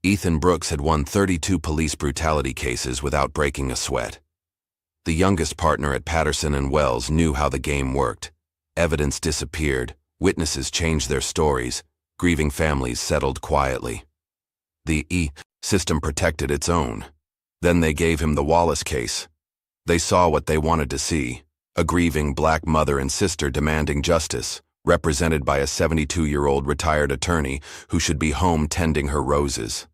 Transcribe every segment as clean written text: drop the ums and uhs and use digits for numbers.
Ethan Brooks had won 32 police brutality cases without breaking a sweat. The youngest partner at Patterson and Wells knew how the game worked. Evidence disappeared, witnesses changed their stories, grieving families settled quietly. The system protected its own. Then they gave him the Wallace case. They saw what they wanted to see, a grieving black mother and sister demanding justice, represented by a 72-year-old retired attorney who should be home tending her roses.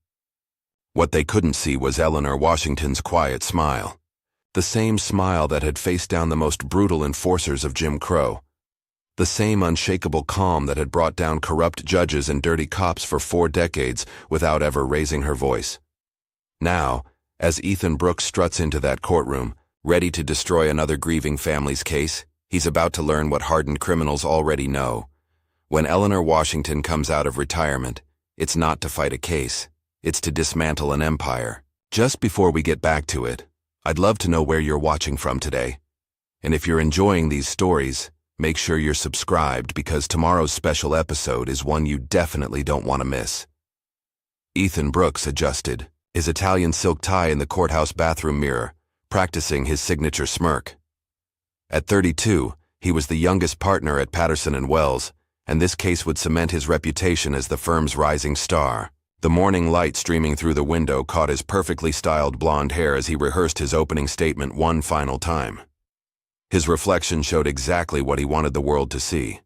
What they couldn't see was Eleanor Washington's quiet smile, the same smile that had faced down the most brutal enforcers of Jim Crow, the same unshakable calm that had brought down corrupt judges and dirty cops for 4 decades without ever raising her voice. Now, as Ethan Brooks struts into that courtroom, ready to destroy another grieving family's case, he's about to learn what hardened criminals already know. When Eleanor Washington comes out of retirement, it's not to fight a case, it's to dismantle an empire. Just before we get back to it, I'd love to know where you're watching from today. And if you're enjoying these stories, make sure you're subscribed because tomorrow's special episode is one you definitely don't want to miss. Ethan Brooks adjusted, his Italian silk tie in the courthouse bathroom mirror, practicing his signature smirk. At 32, he was the youngest partner at Patterson and Wells, and this case would cement his reputation as the firm's rising star. The morning light streaming through the window caught his perfectly styled blonde hair as he rehearsed his opening statement one final time. His reflection showed exactly what he wanted the world to see: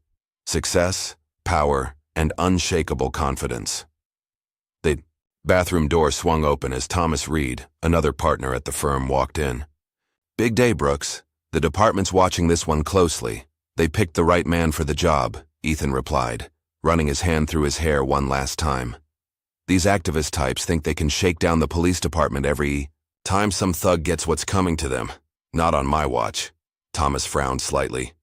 success, power, and unshakable confidence. The bathroom door swung open as Thomas Reed, another partner at the firm, walked in. "Big day, Brooks. The department's watching this one closely. They picked the right man for the job," Ethan replied, running his hand through his hair one last time. "These activist types think they can shake down the police department every time some thug gets what's coming to them. Not on my watch." Thomas frowned slightly.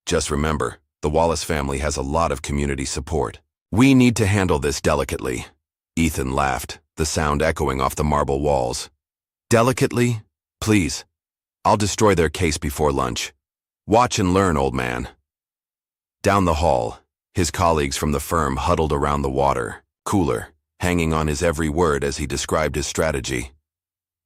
"Just remember, the Wallace family has a lot of community support. We need to handle this delicately." Ethan laughed, the sound echoing off the marble walls. "Delicately? Please. I'll destroy their case before lunch. Watch and learn, old man." Down the hall, his colleagues from the firm huddled around the water cooler, hanging on his every word as he described his strategy.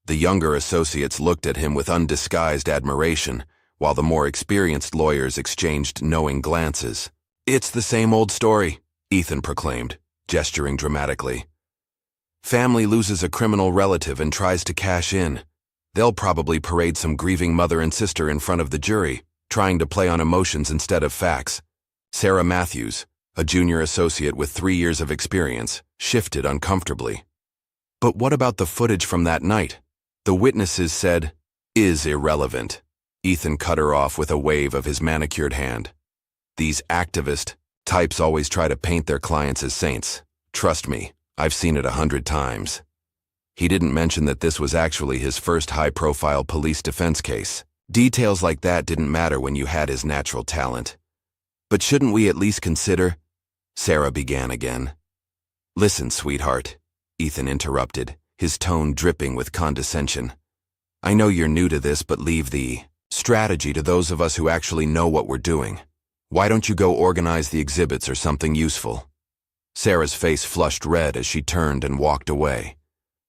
The younger associates looked at him with undisguised admiration, while the more experienced lawyers exchanged knowing glances. "It's the same old story," Ethan proclaimed, gesturing dramatically. "Family loses a criminal relative and tries to cash in. They'll probably parade some grieving mother and sister in front of the jury, trying to play on emotions instead of facts." Sarah Matthews, a junior associate with 3 years of experience, shifted uncomfortably. "But what about the footage from that night? The witnesses said is irrelevant." Ethan cut her off with a wave of his manicured hand. "These activist types always try to paint their clients as saints. Trust me, I've seen it 100 times. He didn't mention that this was actually his first high-profile police defense case. Details like that didn't matter when you had his natural talent. "But shouldn't we at least consider—" Sarah began again. "Listen, sweetheart," Ethan interrupted, his tone dripping with condescension. "I know you're new to this, but leave the strategy to those of us who actually know what we're doing. Why don't you go organize the exhibits or something useful?" Sarah's face flushed red as she turned and walked away.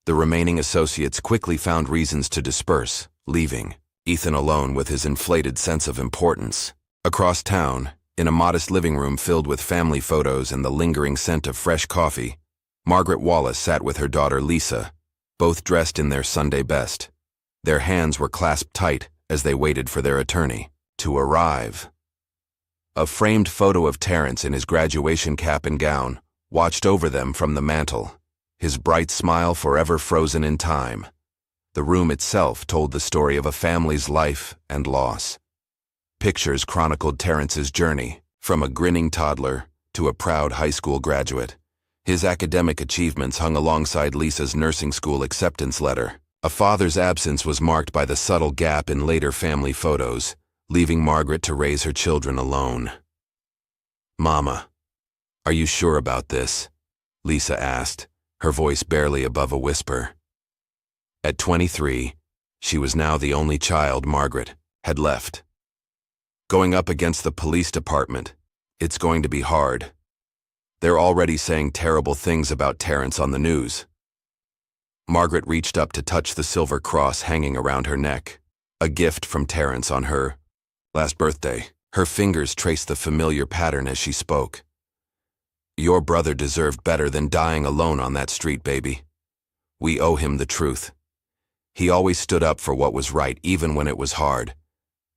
The remaining associates quickly found reasons to disperse, leaving Ethan alone with his inflated sense of importance. Across town, in a modest living room filled with family photos and the lingering scent of fresh coffee, Margaret Wallace sat with her daughter Lisa, both dressed in their Sunday best. Their hands were clasped tight as they waited for their attorney to arrive. A framed photo of Terrence in his graduation cap and gown watched over them from the mantel, his bright smile forever frozen in time. The room itself told the story of a family's life and loss. Pictures chronicled Terrence's journey, from a grinning toddler to a proud high school graduate. His academic achievements hung alongside Lisa's nursing school acceptance letter. A father's absence was marked by the subtle gap in later family photos, leaving Margaret to raise her children alone. "Mama, are you sure about this?" Lisa asked, her voice barely above a whisper. At 23, she was now the only child Margaret had left. "Going up against the police department, it's going to be hard. They're already saying terrible things about Terrence on the news. Margaret reached up to touch the silver cross hanging around her neck, a gift from Terrence on her last birthday. Her fingers traced the familiar pattern as she spoke. Your brother deserved better than dying alone on that street, baby. We owe him the truth. He always stood up for what was right, even when it was hard.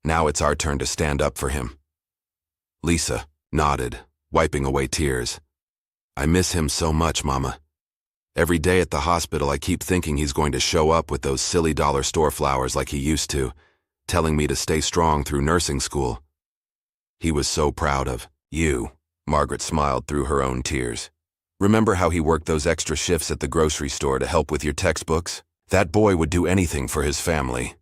Now it's our turn to stand up for him. Lisa nodded, wiping away tears. I miss him so much, Mama. Every day at the hospital, I keep thinking he's going to show up with those silly dollar store flowers like he used to, telling me to stay strong through nursing school. He was so proud of you. Margaret smiled through her own tears. Remember how he worked those extra shifts at the grocery store to help with your textbooks? That boy would do anything for his family.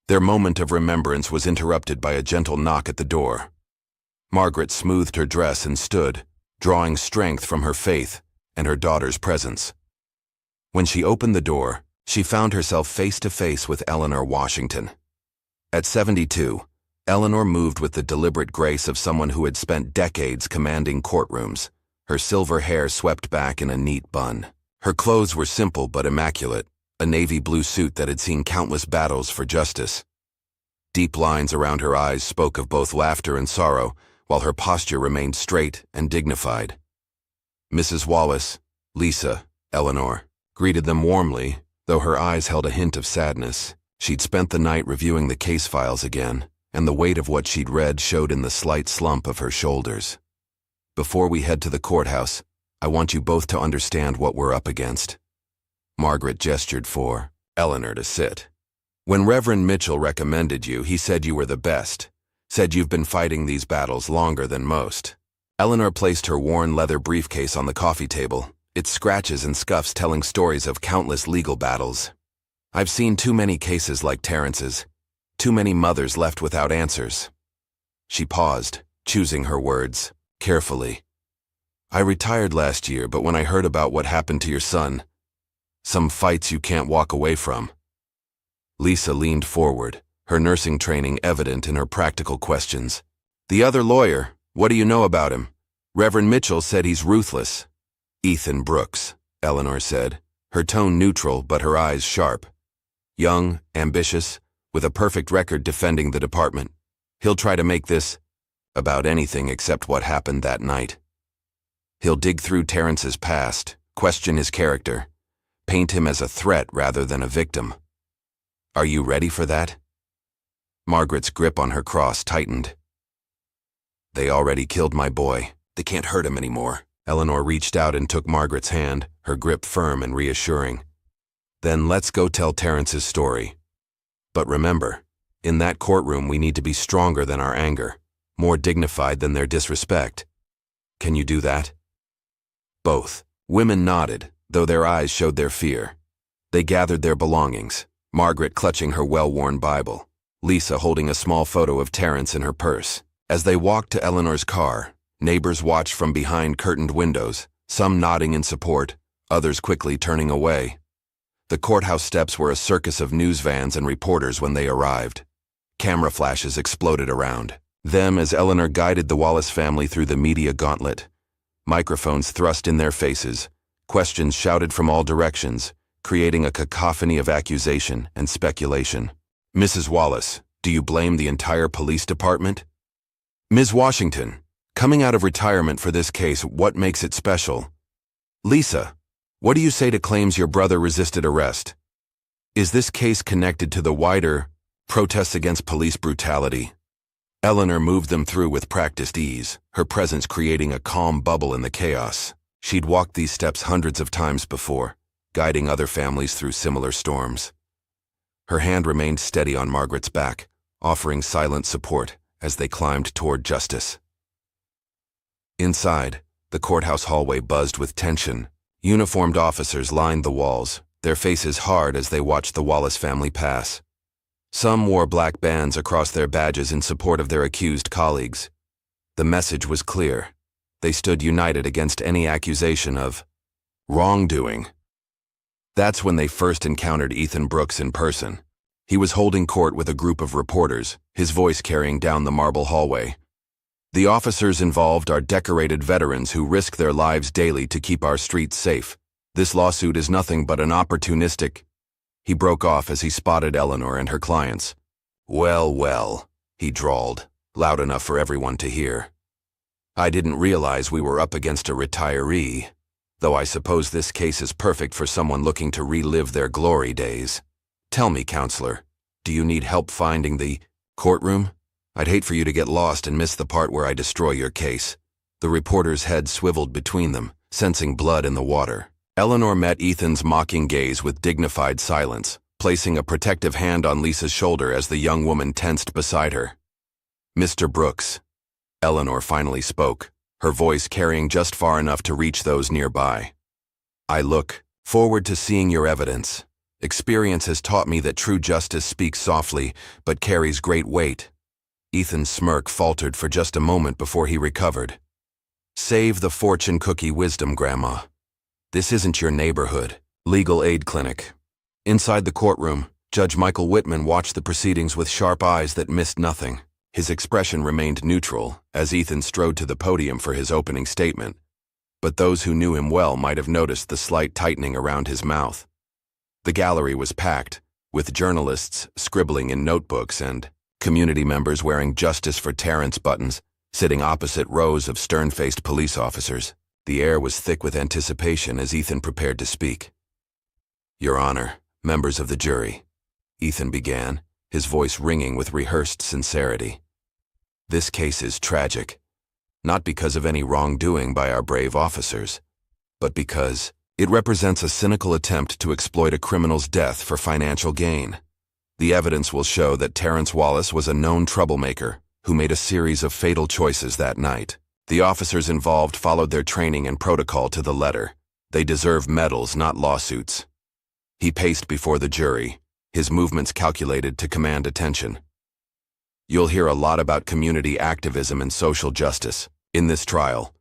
Their moment of remembrance was interrupted by a gentle knock at the door. Margaret smoothed her dress and stood, drawing strength from her faith and her daughter's presence. When she opened the door, she found herself face to face with Eleanor Washington. At 72, Eleanor moved with the deliberate grace of someone who had spent decades commanding courtrooms, her silver hair swept back in a neat bun. Her clothes were simple but immaculate, a navy blue suit that had seen countless battles for justice. Deep lines around her eyes spoke of both laughter and sorrow, while her posture remained straight and dignified. Mrs. Wallace, Lisa, Eleanor, greeted them warmly, though her eyes held a hint of sadness. She'd spent the night reviewing the case files again, and the weight of what she'd read showed in the slight slump of her shoulders. Before we head to the courthouse, I want you both to understand what we're up against. Margaret gestured for Eleanor to sit. When Reverend Mitchell recommended you, he said you were the best, said you've been fighting these battles longer than most. Eleanor placed her worn leather briefcase on the coffee table, its scratches and scuffs telling stories of countless legal battles. I've seen too many cases like Terrence's, too many mothers left without answers. She paused, choosing her words carefully. I retired last year, but when I heard about what happened to your son, some fights you can't walk away from. Lisa leaned forward, her nursing training evident in her practical questions. The other lawyer, what do you know about him? Reverend Mitchell said he's ruthless. Ethan Brooks, Eleanor said, her tone neutral but her eyes sharp. Young, ambitious, with a perfect record defending the department. He'll try to make this about anything except what happened that night. He'll dig through Terrence's past, question his character, paint him as a threat rather than a victim. Are you ready for that? Margaret's grip on her cross tightened. They already killed my boy. They can't hurt him anymore. Eleanor reached out and took Margaret's hand, her grip firm and reassuring. Then let's go tell Terrence's story. But remember, in that courtroom we need to be stronger than our anger, more dignified than their disrespect. Can you do that? Both women nodded, though their eyes showed their fear. They gathered their belongings, Margaret clutching her well-worn Bible, Lisa holding a small photo of Terrence in her purse. As they walked to Eleanor's car, neighbors watched from behind curtained windows, some nodding in support, others quickly turning away. The courthouse steps were a circus of news vans and reporters when they arrived. Camera flashes exploded around them as Eleanor guided the Wallace family through the media gauntlet. Microphones thrust in their faces, questions shouted from all directions, creating a cacophony of accusation and speculation. Mrs. Wallace, do you blame the entire police department? Ms. Washington, coming out of retirement for this case, what makes it special? Lisa, what do you say to claims your brother resisted arrest? Is this case connected to the wider protests against police brutality? Eleanor moved them through with practiced ease, her presence creating a calm bubble in the chaos. She'd walked these steps hundreds of times before, guiding other families through similar storms. Her hand remained steady on Margaret's back, offering silent support as they climbed toward justice. Inside, the courthouse hallway buzzed with tension. Uniformed officers lined the walls, their faces hard as they watched the Wallace family pass. Some wore black bands across their badges in support of their accused colleagues. The message was clear. They stood united against any accusation of wrongdoing. That's when they first encountered Ethan Brooks in person. He was holding court with a group of reporters, his voice carrying down the marble hallway. The officers involved are decorated veterans who risk their lives daily to keep our streets safe, This lawsuit is nothing but an opportunistic—" He broke off as he spotted Eleanor and her clients. "Well, well," he drawled, loud enough for everyone to hear. "I didn't realize we were up against a retiree, though I suppose this case is perfect for someone looking to relive their glory days. Tell me, counselor, do you need help finding the courtroom? I'd hate for you to get lost and miss the part where I destroy your case." The reporter's head swiveled between them, sensing blood in the water. Eleanor met Ethan's mocking gaze with dignified silence, placing a protective hand on Lisa's shoulder as the young woman tensed beside her. "Mr. Brooks," Eleanor finally spoke, her voice carrying just far enough to reach those nearby. "I look forward to seeing your evidence. Experience has taught me that true justice speaks softly, but carries great weight." Ethan's smirk faltered for just a moment before he recovered. "Save the fortune cookie wisdom, Grandma. This isn't your neighborhood legal aid clinic." Inside the courtroom, Judge Michael Whitman watched the proceedings with sharp eyes that missed nothing. His expression remained neutral as Ethan strode to the podium for his opening statement, but those who knew him well might have noticed the slight tightening around his mouth. The gallery was packed, with journalists scribbling in notebooks and community members wearing Justice for Terrence buttons, sitting opposite rows of stern-faced police officers. The air was thick with anticipation as Ethan prepared to speak. "Your Honor, members of the jury," Ethan began, his voice ringing with rehearsed sincerity. "This case is tragic, not because of any wrongdoing by our brave officers, but because it represents a cynical attempt to exploit a criminal's death for financial gain. The evidence will show that Terrence Wallace was a known troublemaker who made a series of fatal choices that night. The officers involved followed their training and protocol to the letter. They deserve medals, not lawsuits." He paced before the jury, his movements calculated to command attention. "You'll hear a lot about community activism and social justice in this trial.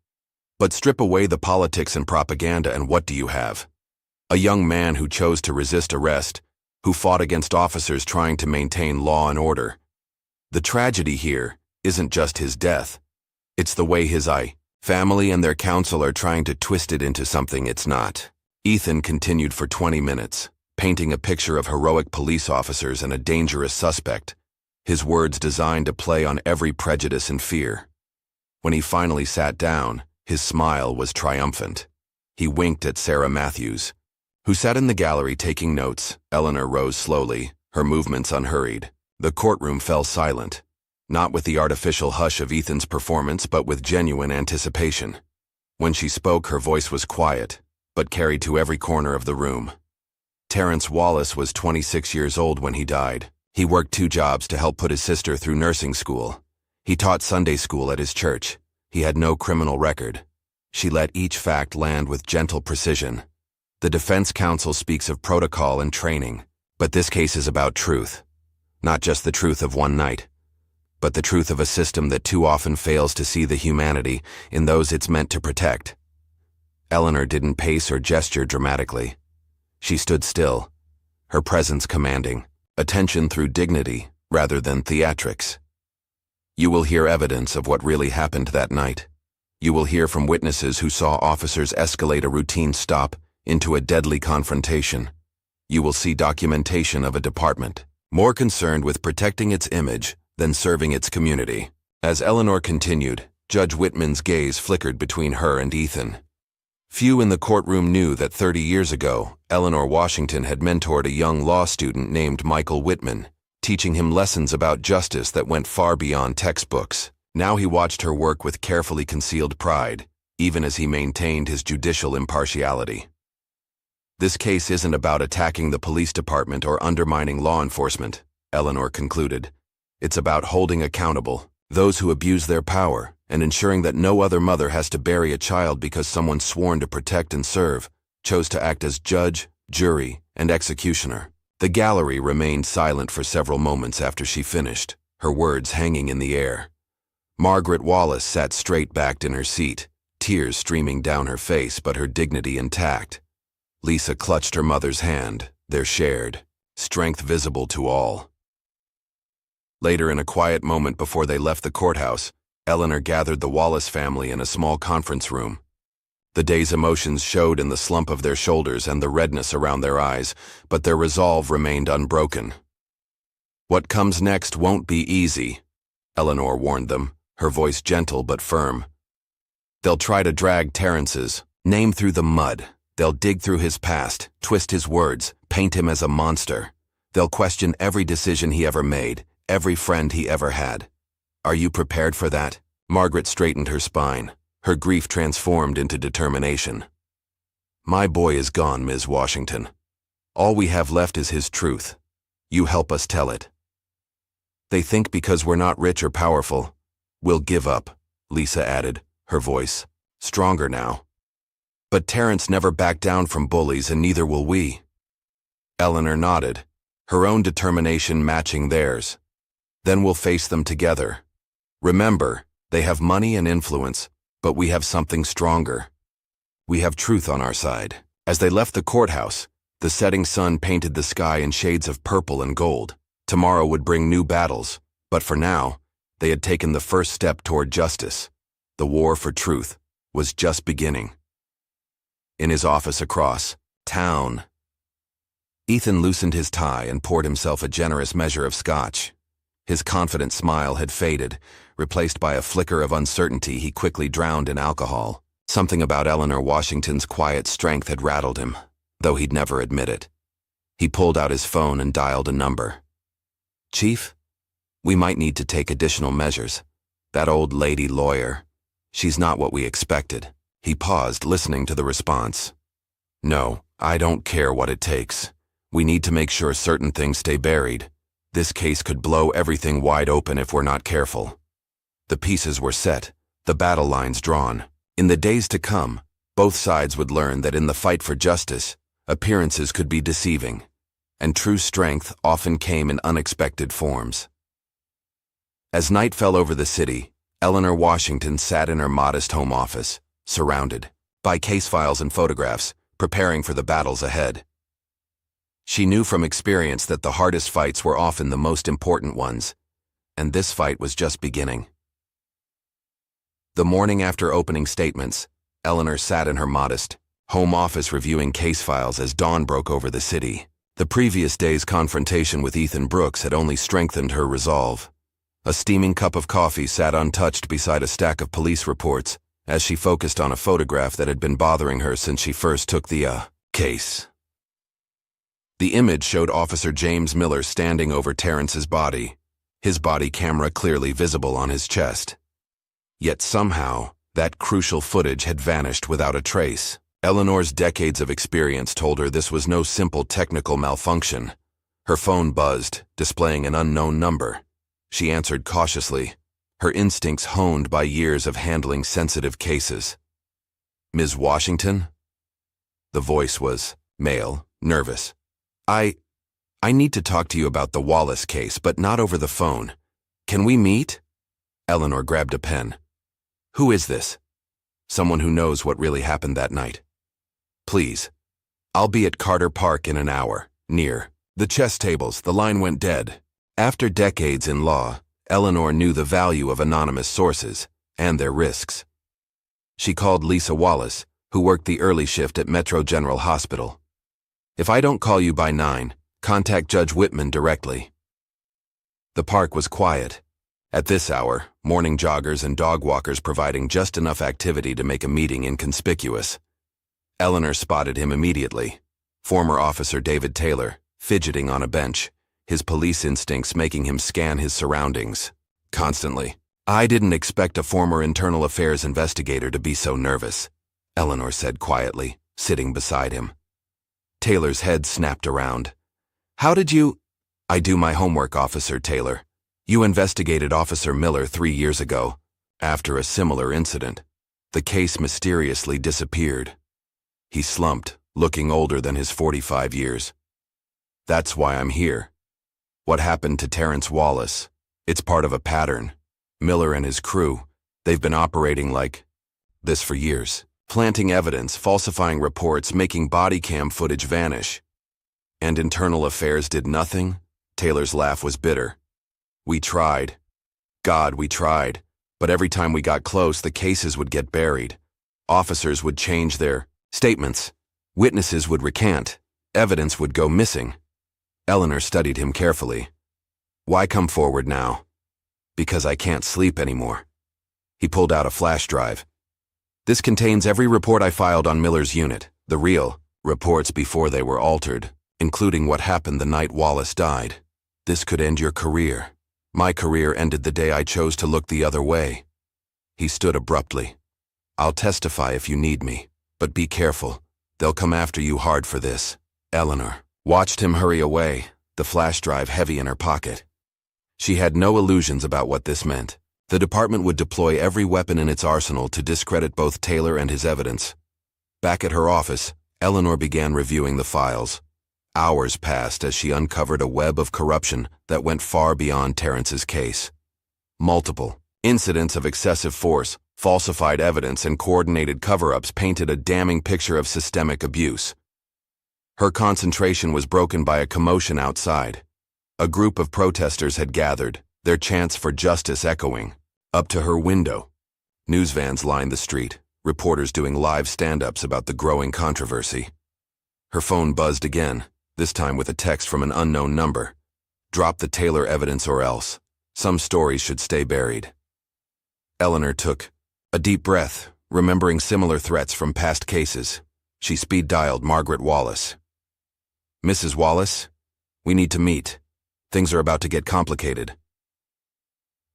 But strip away the politics and propaganda and what do you have? A young man who chose to resist arrest, who fought against officers trying to maintain law and order. The tragedy here isn't just his death. It's the way his family and their counsel are trying to twist it into something it's not." Ethan continued for 20 minutes, painting a picture of heroic police officers and a dangerous suspect, his words designed to play on every prejudice and fear. When he finally sat down, his smile was triumphant. He winked at Sarah Matthews, who sat in the gallery taking notes. Eleanor rose slowly, her movements unhurried. The courtroom fell silent, not with the artificial hush of Ethan's performance, but with genuine anticipation. When she spoke, her voice was quiet, but carried to every corner of the room. Terrence Wallace was 26 years old when he died. He worked 2 jobs to help put his sister through nursing school. He taught Sunday school at his church. He had no criminal record. She let each fact land with gentle precision. The defense counsel speaks of protocol and training, but this case is about truth. Not just the truth of one night, but the truth of a system that too often fails to see the humanity in those it's meant to protect. Eleanor didn't pace or gesture dramatically. She stood still, her presence commanding, attention through dignity rather than theatrics. You will hear evidence of what really happened that night. You will hear from witnesses who saw officers escalate a routine stop into a deadly confrontation. You will see documentation of a department more concerned with protecting its image than serving its community. As Eleanor continued, Judge Whitman's gaze flickered between her and Ethan. Few in the courtroom knew that 30 years ago, Eleanor Washington had mentored a young law student named Michael Whitman, teaching him lessons about justice that went far beyond textbooks. Now he watched her work with carefully concealed pride, even as he maintained his judicial impartiality. This case isn't about attacking the police department or undermining law enforcement, Eleanor concluded. It's about holding accountable those who abuse their power and ensuring that no other mother has to bury a child because someone sworn to protect and serve chose to act as judge, jury, and executioner. The gallery remained silent for several moments after she finished, her words hanging in the air. Margaret Wallace sat straight-backed in her seat, tears streaming down her face but her dignity intact. Lisa clutched her mother's hand, their shared strength visible to all. Later, in a quiet moment before they left the courthouse, Eleanor gathered the Wallace family in a small conference room. The day's emotions showed in the slump of their shoulders and the redness around their eyes, but their resolve remained unbroken. "What comes next won't be easy," Eleanor warned them, her voice gentle but firm. "They'll try to drag Terrence's name through the mud. They'll dig through his past, twist his words, paint him as a monster. They'll question every decision he ever made, every friend he ever had. Are you prepared for that?" Margaret straightened her spine, her grief transformed into determination. "My boy is gone, Ms. Washington. All we have left is his truth. You help us tell it. They think because we're not rich or powerful, we'll give up," Lisa added, her voice stronger now. "But Terrence never backed down from bullies, and neither will we." Eleanor nodded, her own determination matching theirs. "Then we'll face them together. Remember, they have money and influence, but we have something stronger. We have truth on our side." As they left the courthouse, the setting sun painted the sky in shades of purple and gold. Tomorrow would bring new battles, but for now, they had taken the first step toward justice. The war for truth was just beginning. In his office across town, Ethan loosened his tie and poured himself a generous measure of scotch. His confident smile had faded, replaced by a flicker of uncertainty he quickly drowned in alcohol. Something about Eleanor Washington's quiet strength had rattled him, though he'd never admit it. He pulled out his phone and dialed a number. "Chief, we might need to take additional measures. That old lady lawyer, she's not what we expected." He paused, listening to the response. "No, I don't care what it takes. We need to make sure certain things stay buried. This case could blow everything wide open if we're not careful." The pieces were set, the battle lines drawn. In the days to come, both sides would learn that in the fight for justice, appearances could be deceiving, and true strength often came in unexpected forms. As night fell over the city, Eleanor Washington sat in her modest home office, surrounded by case files and photographs, preparing for the battles ahead. She knew from experience that the hardest fights were often the most important ones, and this fight was just beginning. The morning after opening statements, Eleanor sat in her modest home office reviewing case files as dawn broke over the city. The previous day's confrontation with Ethan Brooks had only strengthened her resolve. A steaming cup of coffee sat untouched beside a stack of police reports as she focused on a photograph that had been bothering her since she first took the case. The image showed Officer James Miller standing over Terrence's body, his body camera clearly visible on his chest. Yet somehow, that crucial footage had vanished without a trace. Eleanor's decades of experience told her this was no simple technical malfunction. Her phone buzzed, displaying an unknown number. She answered cautiously, her instincts honed by years of handling sensitive cases. "Ms. Washington?" The voice was male, nervous. I need to talk to you about the Wallace case, but not over the phone. Can we meet?" Eleanor grabbed a pen. "Who is this?" "Someone who knows what really happened that night." "Please. I'll be at Carter Park in an hour, near the chess tables." The line went dead. After decades in law, Eleanor knew the value of anonymous sources and their risks. She called Lisa Wallace, who worked the early shift at Metro General Hospital. "If I don't call you by 9, contact Judge Whitman directly." The park was quiet. At this hour, morning joggers and dog walkers providing just enough activity to make a meeting inconspicuous. Eleanor spotted him immediately. Former Officer David Taylor, fidgeting on a bench, his police instincts making him scan his surroundings constantly. "I didn't expect a former internal affairs investigator to be so nervous," Eleanor said quietly, sitting beside him. Taylor's head snapped around. "How did you—" "I do my homework, Officer Taylor. You investigated Officer Miller 3 years ago. After a similar incident, the case mysteriously disappeared." He slumped, looking older than his 45 years. "That's why I'm here. What happened to Terrence Wallace? It's part of a pattern. Miller and his crew, they've been operating like this for years. Planting evidence, falsifying reports, making body cam footage vanish. And internal affairs did nothing?" Taylor's laugh was bitter. "We tried. God, we tried. But every time we got close, the cases would get buried. Officers would change their statements. Witnesses would recant. Evidence would go missing. Eleanor studied him carefully. Why come forward now? Because I can't sleep anymore. He pulled out a flash drive. This contains every report I filed on Miller's unit, the real reports before they were altered, including what happened the night Wallace died. This could end your career. My career ended the day I chose to look the other way. He stood abruptly. I'll testify if you need me, but be careful. They'll come after you hard for this. Eleanor watched him hurry away, the flash drive heavy in her pocket. She had no illusions about what this meant. The department would deploy every weapon in its arsenal to discredit both Taylor and his evidence. Back at her office, Eleanor began reviewing the files. Hours passed as she uncovered a web of corruption that went far beyond Terrence's case. Multiple incidents of excessive force, falsified evidence, and coordinated cover-ups painted a damning picture of systemic abuse. Her concentration was broken by a commotion outside. A group of protesters had gathered, their chants for justice echoing. Up to her window. News vans lined the street, reporters doing live stand-ups about the growing controversy. Her phone buzzed again, this time with a text from an unknown number. Drop the Taylor evidence or else. Some stories should stay buried. Eleanor took a deep breath, remembering similar threats from past cases. She speed-dialed Margaret Wallace. Mrs. Wallace, we need to meet. Things are about to get complicated.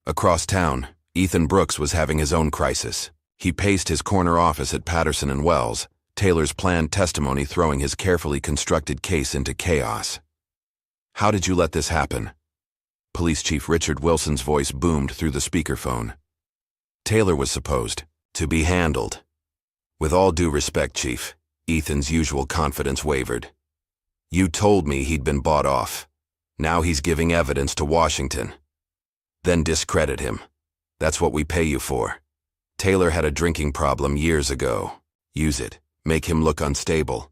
Across town, Ethan Brooks was having his own crisis. He paced his corner office at Patterson and Wells, Taylor's planned testimony throwing his carefully constructed case into chaos. How did you let this happen? Police Chief Richard Wilson's voice boomed through the speakerphone. Taylor was supposed to be handled. With all due respect, Chief, Ethan's usual confidence wavered. You told me he'd been bought off. Now he's giving evidence to Washington. Then discredit him. That's what we pay you for. Taylor had a drinking problem years ago. Use it. Make him look unstable.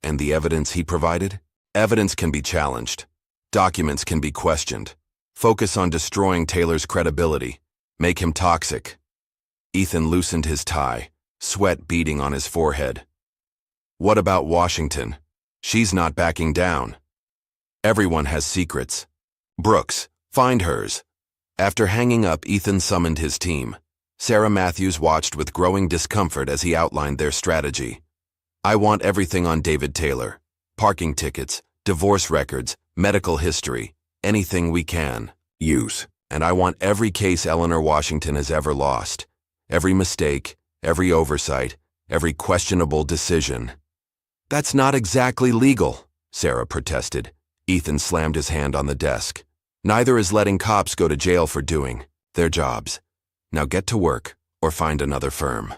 And the evidence he provided? Evidence can be challenged. Documents can be questioned. Focus on destroying Taylor's credibility. Make him toxic. Ethan loosened his tie, sweat beading on his forehead. What about Washington? She's not backing down. Everyone has secrets. Brooks, find hers. After hanging up, Ethan summoned his team. Sarah Matthews watched with growing discomfort as he outlined their strategy. I want everything on David Taylor. Parking tickets, divorce records, medical history, anything we can use. And I want every case Eleanor Washington has ever lost. Every mistake, every oversight, every questionable decision. That's not exactly legal, Sarah protested. Ethan slammed his hand on the desk. Neither is letting cops go to jail for doing their jobs. Now get to work or find another firm.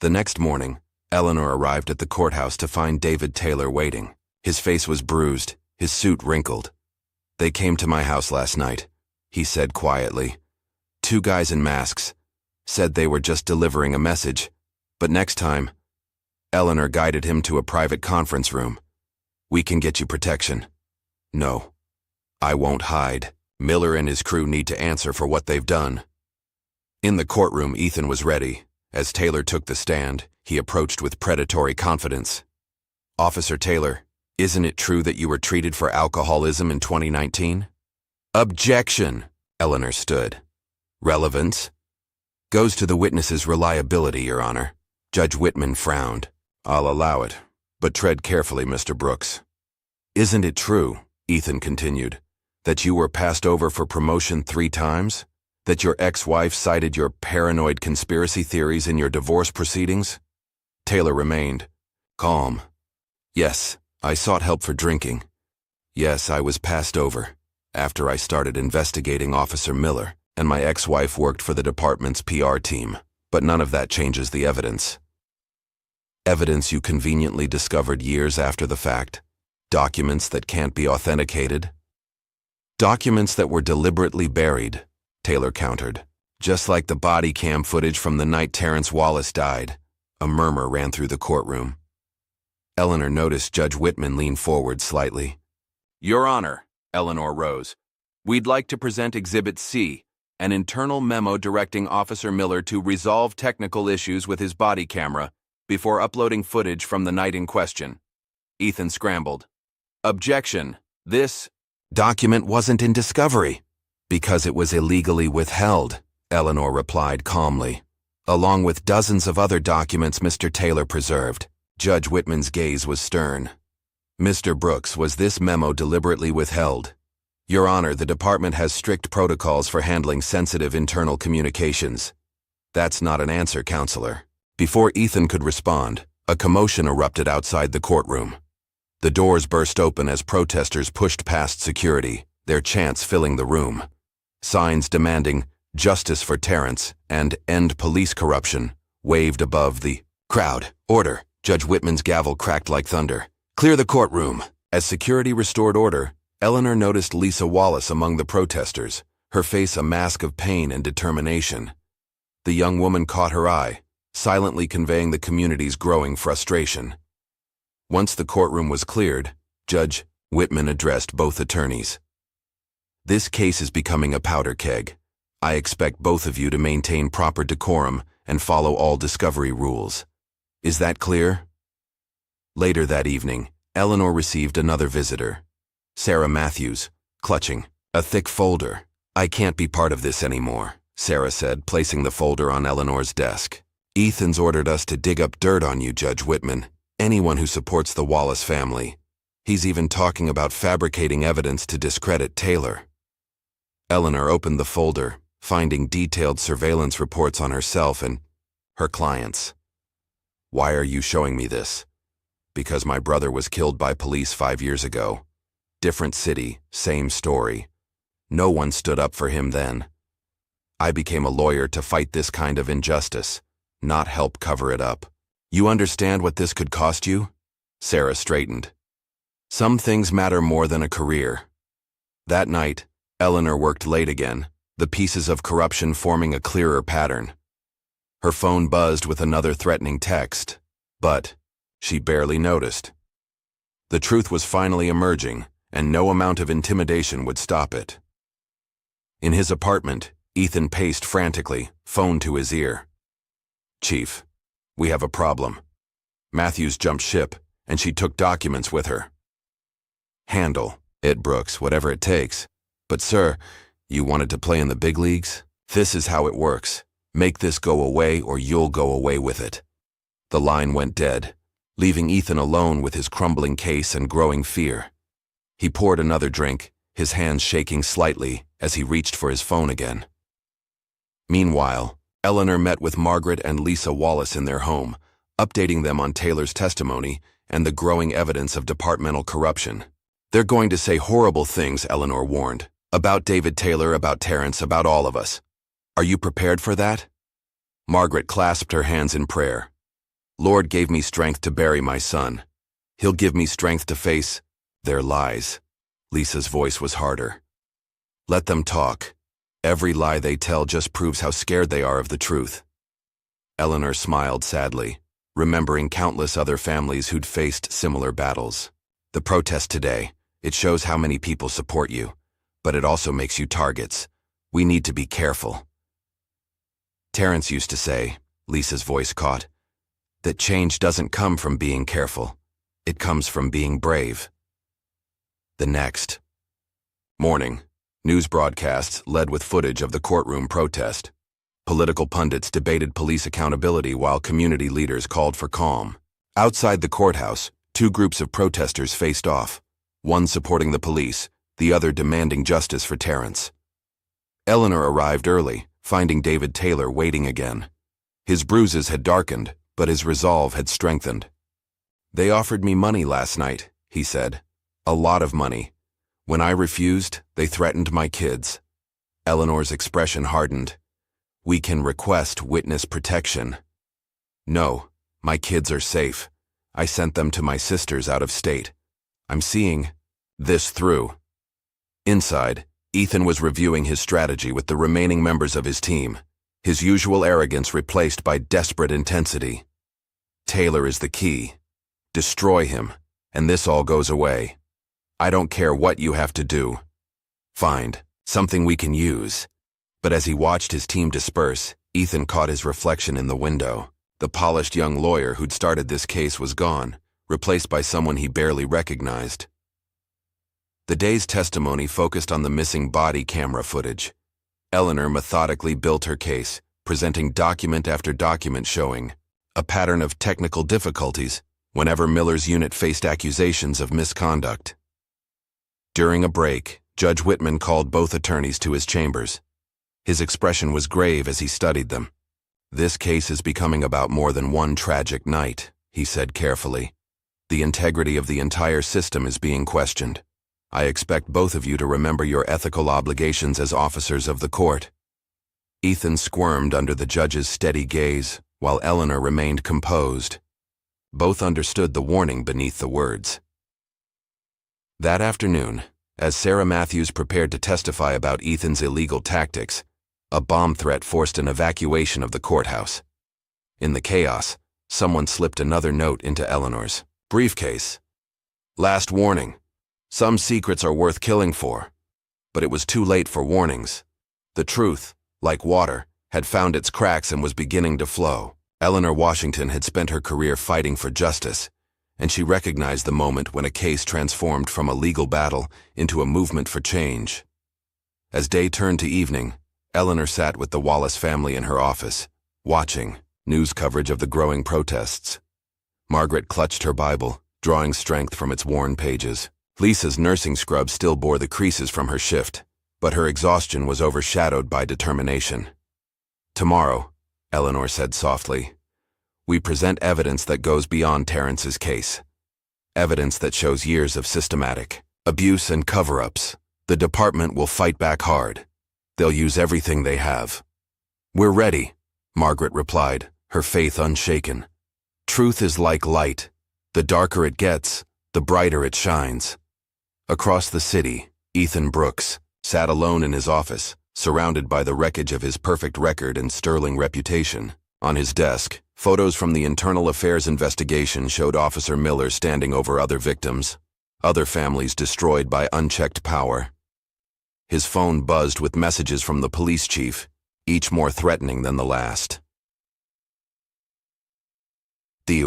The next morning, Eleanor arrived at the courthouse to find David Taylor waiting. His face was bruised, his suit wrinkled. They came to my house last night, he said quietly. 2 guys in masks. Said they were just delivering a message. But next time, Eleanor guided him to a private conference room. We can get you protection. No. I won't hide. Miller and his crew need to answer for what they've done. In the courtroom, Ethan was ready. As Taylor took the stand, he approached with predatory confidence. Officer Taylor, isn't it true that you were treated for alcoholism in 2019? Objection! Eleanor stood. Relevance? Goes to the witness's reliability, Your Honor. Judge Whitman frowned. I'll allow it, but tread carefully, Mr. Brooks. Isn't it true, Ethan continued, that you were passed over for promotion 3 times? That your ex-wife cited your paranoid conspiracy theories in your divorce proceedings? Taylor remained calm. Yes, I sought help for drinking. Yes, I was passed over after I started investigating Officer Miller, and my ex-wife worked for the department's PR team, but none of that changes the evidence. Evidence you conveniently discovered years after the fact. Documents that can't be authenticated. Documents that were deliberately buried, Taylor countered. Just like the body cam footage from the night Terrence Wallace died. A murmur ran through the courtroom. Eleanor noticed Judge Whitman lean forward slightly. Your Honor, Eleanor rose. We'd like to present Exhibit C, an internal memo directing Officer Miller to resolve technical issues with his body camera before uploading footage from the night in question. Ethan scrambled. Objection. This document wasn't in discovery. Because it was illegally withheld, Eleanor replied calmly. Along with dozens of other documents Mr. Taylor preserved. Judge Whitman's gaze was stern. Mr. Brooks, was this memo deliberately withheld? Your Honor, the department has strict protocols for handling sensitive internal communications. That's not an answer, Counselor. Before Ethan could respond, a commotion erupted outside the courtroom. The doors burst open as protesters pushed past security, their chants filling the room. Signs demanding justice for Terrence and end police corruption waved above the crowd. Order. Judge Whitman's gavel cracked like thunder. Clear the courtroom. As security restored order, Eleanor noticed Lisa Wallace among the protesters, her face a mask of pain and determination. The young woman caught her eye, silently conveying the community's growing frustration. Once the courtroom was cleared, Judge Whitman addressed both attorneys. This case is becoming a powder keg. I expect both of you to maintain proper decorum and follow all discovery rules. Is that clear? Later that evening, Eleanor received another visitor. Sarah Matthews, clutching a thick folder. I can't be part of this anymore, Sarah said, placing the folder on Eleanor's desk. Ethan's ordered us to dig up dirt on you, Judge Whitman. Anyone who supports the Wallace family. He's even talking about fabricating evidence to discredit Taylor. Eleanor opened the folder, finding detailed surveillance reports on herself and her clients. Why are you showing me this? Because my brother was killed by police 5 years ago. Different city, same story. No one stood up for him then. I became a lawyer to fight this kind of injustice, not help cover it up. You understand what this could cost you? Sarah straightened. Some things matter more than a career. That night, Eleanor worked late again, the pieces of corruption forming a clearer pattern. Her phone buzzed with another threatening text, but she barely noticed. The truth was finally emerging, and no amount of intimidation would stop it. In his apartment, Ethan paced frantically, phone to his ear. Chief, we have a problem. Matthews jumped ship, and she took documents with her. Handle it, Brooks, whatever it takes. But sir, you wanted to play in the big leagues? This is how it works. Make this go away or you'll go away with it. The line went dead, leaving Ethan alone with his crumbling case and growing fear. He poured another drink, his hands shaking slightly as he reached for his phone again. Meanwhile, Eleanor met with Margaret and Lisa Wallace in their home, updating them on Taylor's testimony and the growing evidence of departmental corruption. They're going to say horrible things, Eleanor warned. About David Taylor, about Terrence, about all of us. Are you prepared for that? Margaret clasped her hands in prayer. Lord gave me strength to bury my son. He'll give me strength to face their lies. Lisa's voice was harder. Let them talk. Every lie they tell just proves how scared they are of the truth. Eleanor smiled sadly, remembering countless other families who'd faced similar battles. The protest today, it shows how many people support you, but it also makes you targets. We need to be careful. Terrence used to say, Lisa's voice caught, that change doesn't come from being careful. It comes from being brave. The next morning, news broadcasts led with footage of the courtroom protest. Political pundits debated police accountability while community leaders called for calm. Outside the courthouse, two groups of protesters faced off, one supporting the police, the other demanding justice for Terrence. Eleanor arrived early, finding David Taylor waiting again. His bruises had darkened, but his resolve had strengthened. They offered me money last night, he said. A lot of money. When I refused, they threatened my kids. Eleanor's expression hardened. We can request witness protection. No, my kids are safe. I sent them to my sisters out of state. I'm seeing this through. Inside, Ethan was reviewing his strategy with the remaining members of his team, his usual arrogance replaced by desperate intensity. Taylor is the key. Destroy him, and this all goes away. I don't care what you have to do. Find something we can use. But as he watched his team disperse, Ethan caught his reflection in the window. The polished young lawyer who'd started this case was gone, replaced by someone he barely recognized. The day's testimony focused on the missing body camera footage. Eleanor methodically built her case, presenting document after document showing a pattern of technical difficulties whenever Miller's unit faced accusations of misconduct. During a break, Judge Whitman called both attorneys to his chambers. His expression was grave as he studied them. "This case is becoming about more than one tragic night," he said carefully. "The integrity of the entire system is being questioned. I expect both of you to remember your ethical obligations as officers of the court." Ethan squirmed under the judge's steady gaze, while Eleanor remained composed. Both understood the warning beneath the words. That afternoon, as Sarah Matthews prepared to testify about Ethan's illegal tactics, a bomb threat forced an evacuation of the courthouse. In the chaos, someone slipped another note into Eleanor's briefcase. "Last warning. Some secrets are worth killing for." But it was too late for warnings. The truth, like water, had found its cracks and was beginning to flow. Eleanor Washington had spent her career fighting for justice, and she recognized the moment when a case transformed from a legal battle into a movement for change. As day turned to evening, Eleanor sat with the Wallace family in her office, watching news coverage of the growing protests. Margaret clutched her Bible, drawing strength from its worn pages. Lisa's nursing scrub still bore the creases from her shift, but her exhaustion was overshadowed by determination. "Tomorrow," Eleanor said softly, "we present evidence that goes beyond Terrence's case. Evidence that shows years of systematic abuse and cover-ups. The department will fight back hard. They'll use everything they have." "We're ready," Margaret replied, her faith unshaken. "Truth is like light. The darker it gets, the brighter it shines." Across the city, Ethan Brooks sat alone in his office, surrounded by the wreckage of his perfect record and sterling reputation. On his desk, photos from the Internal Affairs investigation showed Officer Miller standing over other victims, other families destroyed by unchecked power. His phone buzzed with messages from the police chief, each more threatening than the last. The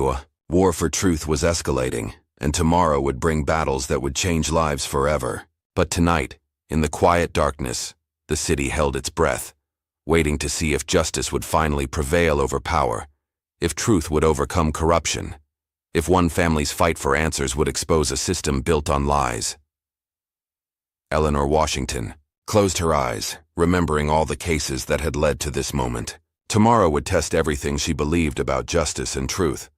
war for truth was escalating, and tomorrow would bring battles that would change lives forever. But tonight, in the quiet darkness, the city held its breath, waiting to see if justice would finally prevail over power, if truth would overcome corruption, if one family's fight for answers would expose a system built on lies. Eleanor Washington closed her eyes, remembering all the cases that had led to this moment. Tomorrow would test everything she believed about justice and truth.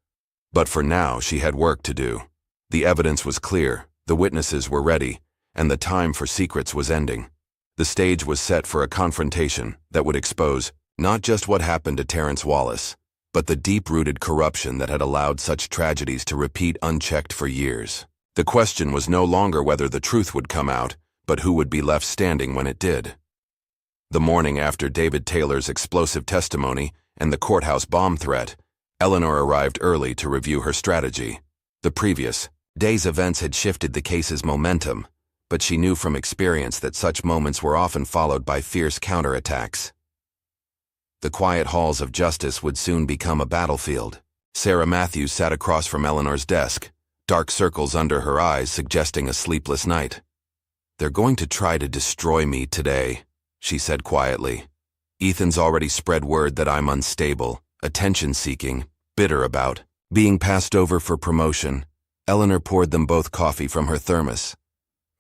But for now, she had work to do. The evidence was clear, the witnesses were ready, and the time for secrets was ending. The stage was set for a confrontation that would expose not just what happened to Terrence Wallace, but the deep-rooted corruption that had allowed such tragedies to repeat unchecked for years. The question was no longer whether the truth would come out, but who would be left standing when it did. The morning after David Taylor's explosive testimony and the courthouse bomb threat, Eleanor arrived early to review her strategy. The previous day's events had shifted the case's momentum, but she knew from experience that such moments were often followed by fierce counterattacks. The quiet halls of justice would soon become a battlefield. Sarah Matthews sat across from Eleanor's desk, dark circles under her eyes suggesting a sleepless night. "They're going to try to destroy me today," she said quietly. "Ethan's already spread word that I'm unstable, attention-seeking, bitter about being passed over for promotion." Eleanor poured them both coffee from her thermos.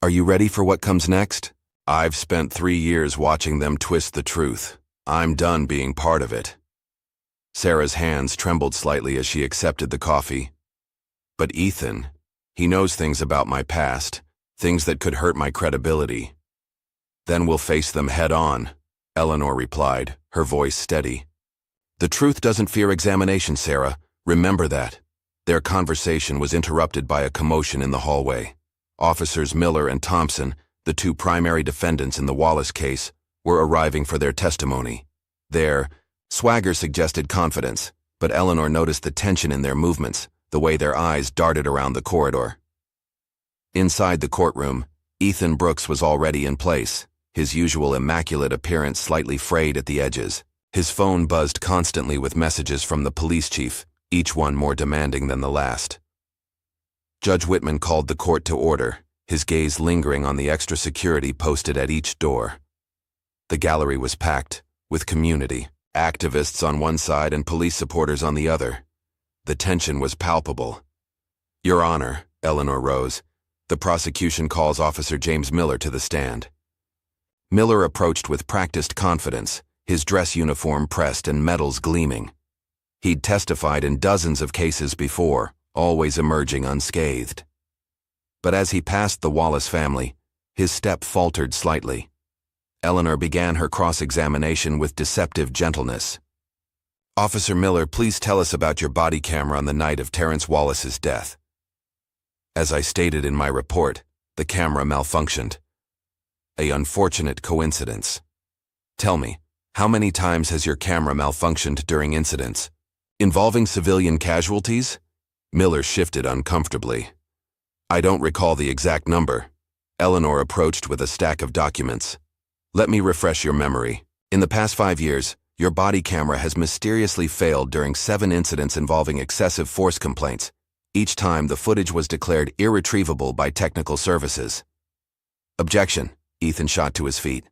"Are you ready for what comes next?" "I've spent 3 years watching them twist the truth. I'm done being part of it." Sarah's hands trembled slightly as she accepted the coffee. "But Ethan, he knows things about my past, things that could hurt my credibility." "Then we'll face them head on," Eleanor replied, her voice steady. "The truth doesn't fear examination, Sarah. Remember that." Their conversation was interrupted by a commotion in the hallway. Officers Miller and Thompson, the two primary defendants in the Wallace case, were arriving for their testimony. Their swagger suggested confidence, but Eleanor noticed the tension in their movements, the way their eyes darted around the corridor. Inside the courtroom, Ethan Brooks was already in place, his usual immaculate appearance slightly frayed at the edges. His phone buzzed constantly with messages from the police chief, each one more demanding than the last. Judge Whitman called the court to order, his gaze lingering on the extra security posted at each door. The gallery was packed, with community, activists on one side and police supporters on the other. The tension was palpable. "Your Honor," Eleanor rose. "The prosecution calls Officer James Miller to the stand." Miller approached with practiced confidence, his dress uniform pressed and medals gleaming. He'd testified in dozens of cases before, always emerging unscathed. But as he passed the Wallace family, his step faltered slightly. Eleanor began her cross-examination with deceptive gentleness. "Officer Miller, please tell us about your body camera on the night of Terrence Wallace's death." "As I stated in my report, the camera malfunctioned. A unfortunate coincidence. Tell me, how many times has your camera malfunctioned during incidents? Involving civilian casualties?" Miller shifted uncomfortably. "I don't recall the exact number." Eleanor approached with a stack of documents. "Let me refresh your memory. In the past 5 years, your body camera has mysteriously failed during 7 incidents involving excessive force complaints. Each time, the footage was declared irretrievable by technical services." "Objection." Ethan shot to his feet.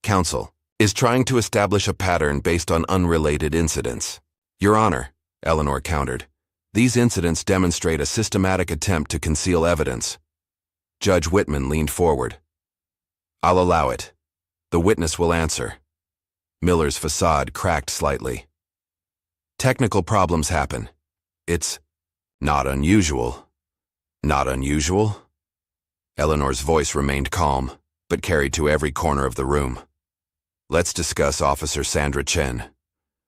"Counsel is trying to establish a pattern based on unrelated incidents." "Your Honor," Eleanor countered, "these incidents demonstrate a systematic attempt to conceal evidence." Judge Whitman leaned forward. "I'll allow it. The witness will answer." Miller's facade cracked slightly. "Technical problems happen. It's not unusual." "Not unusual?" Eleanor's voice remained calm, but carried to every corner of the room. "Let's discuss Officer Sandra Chen.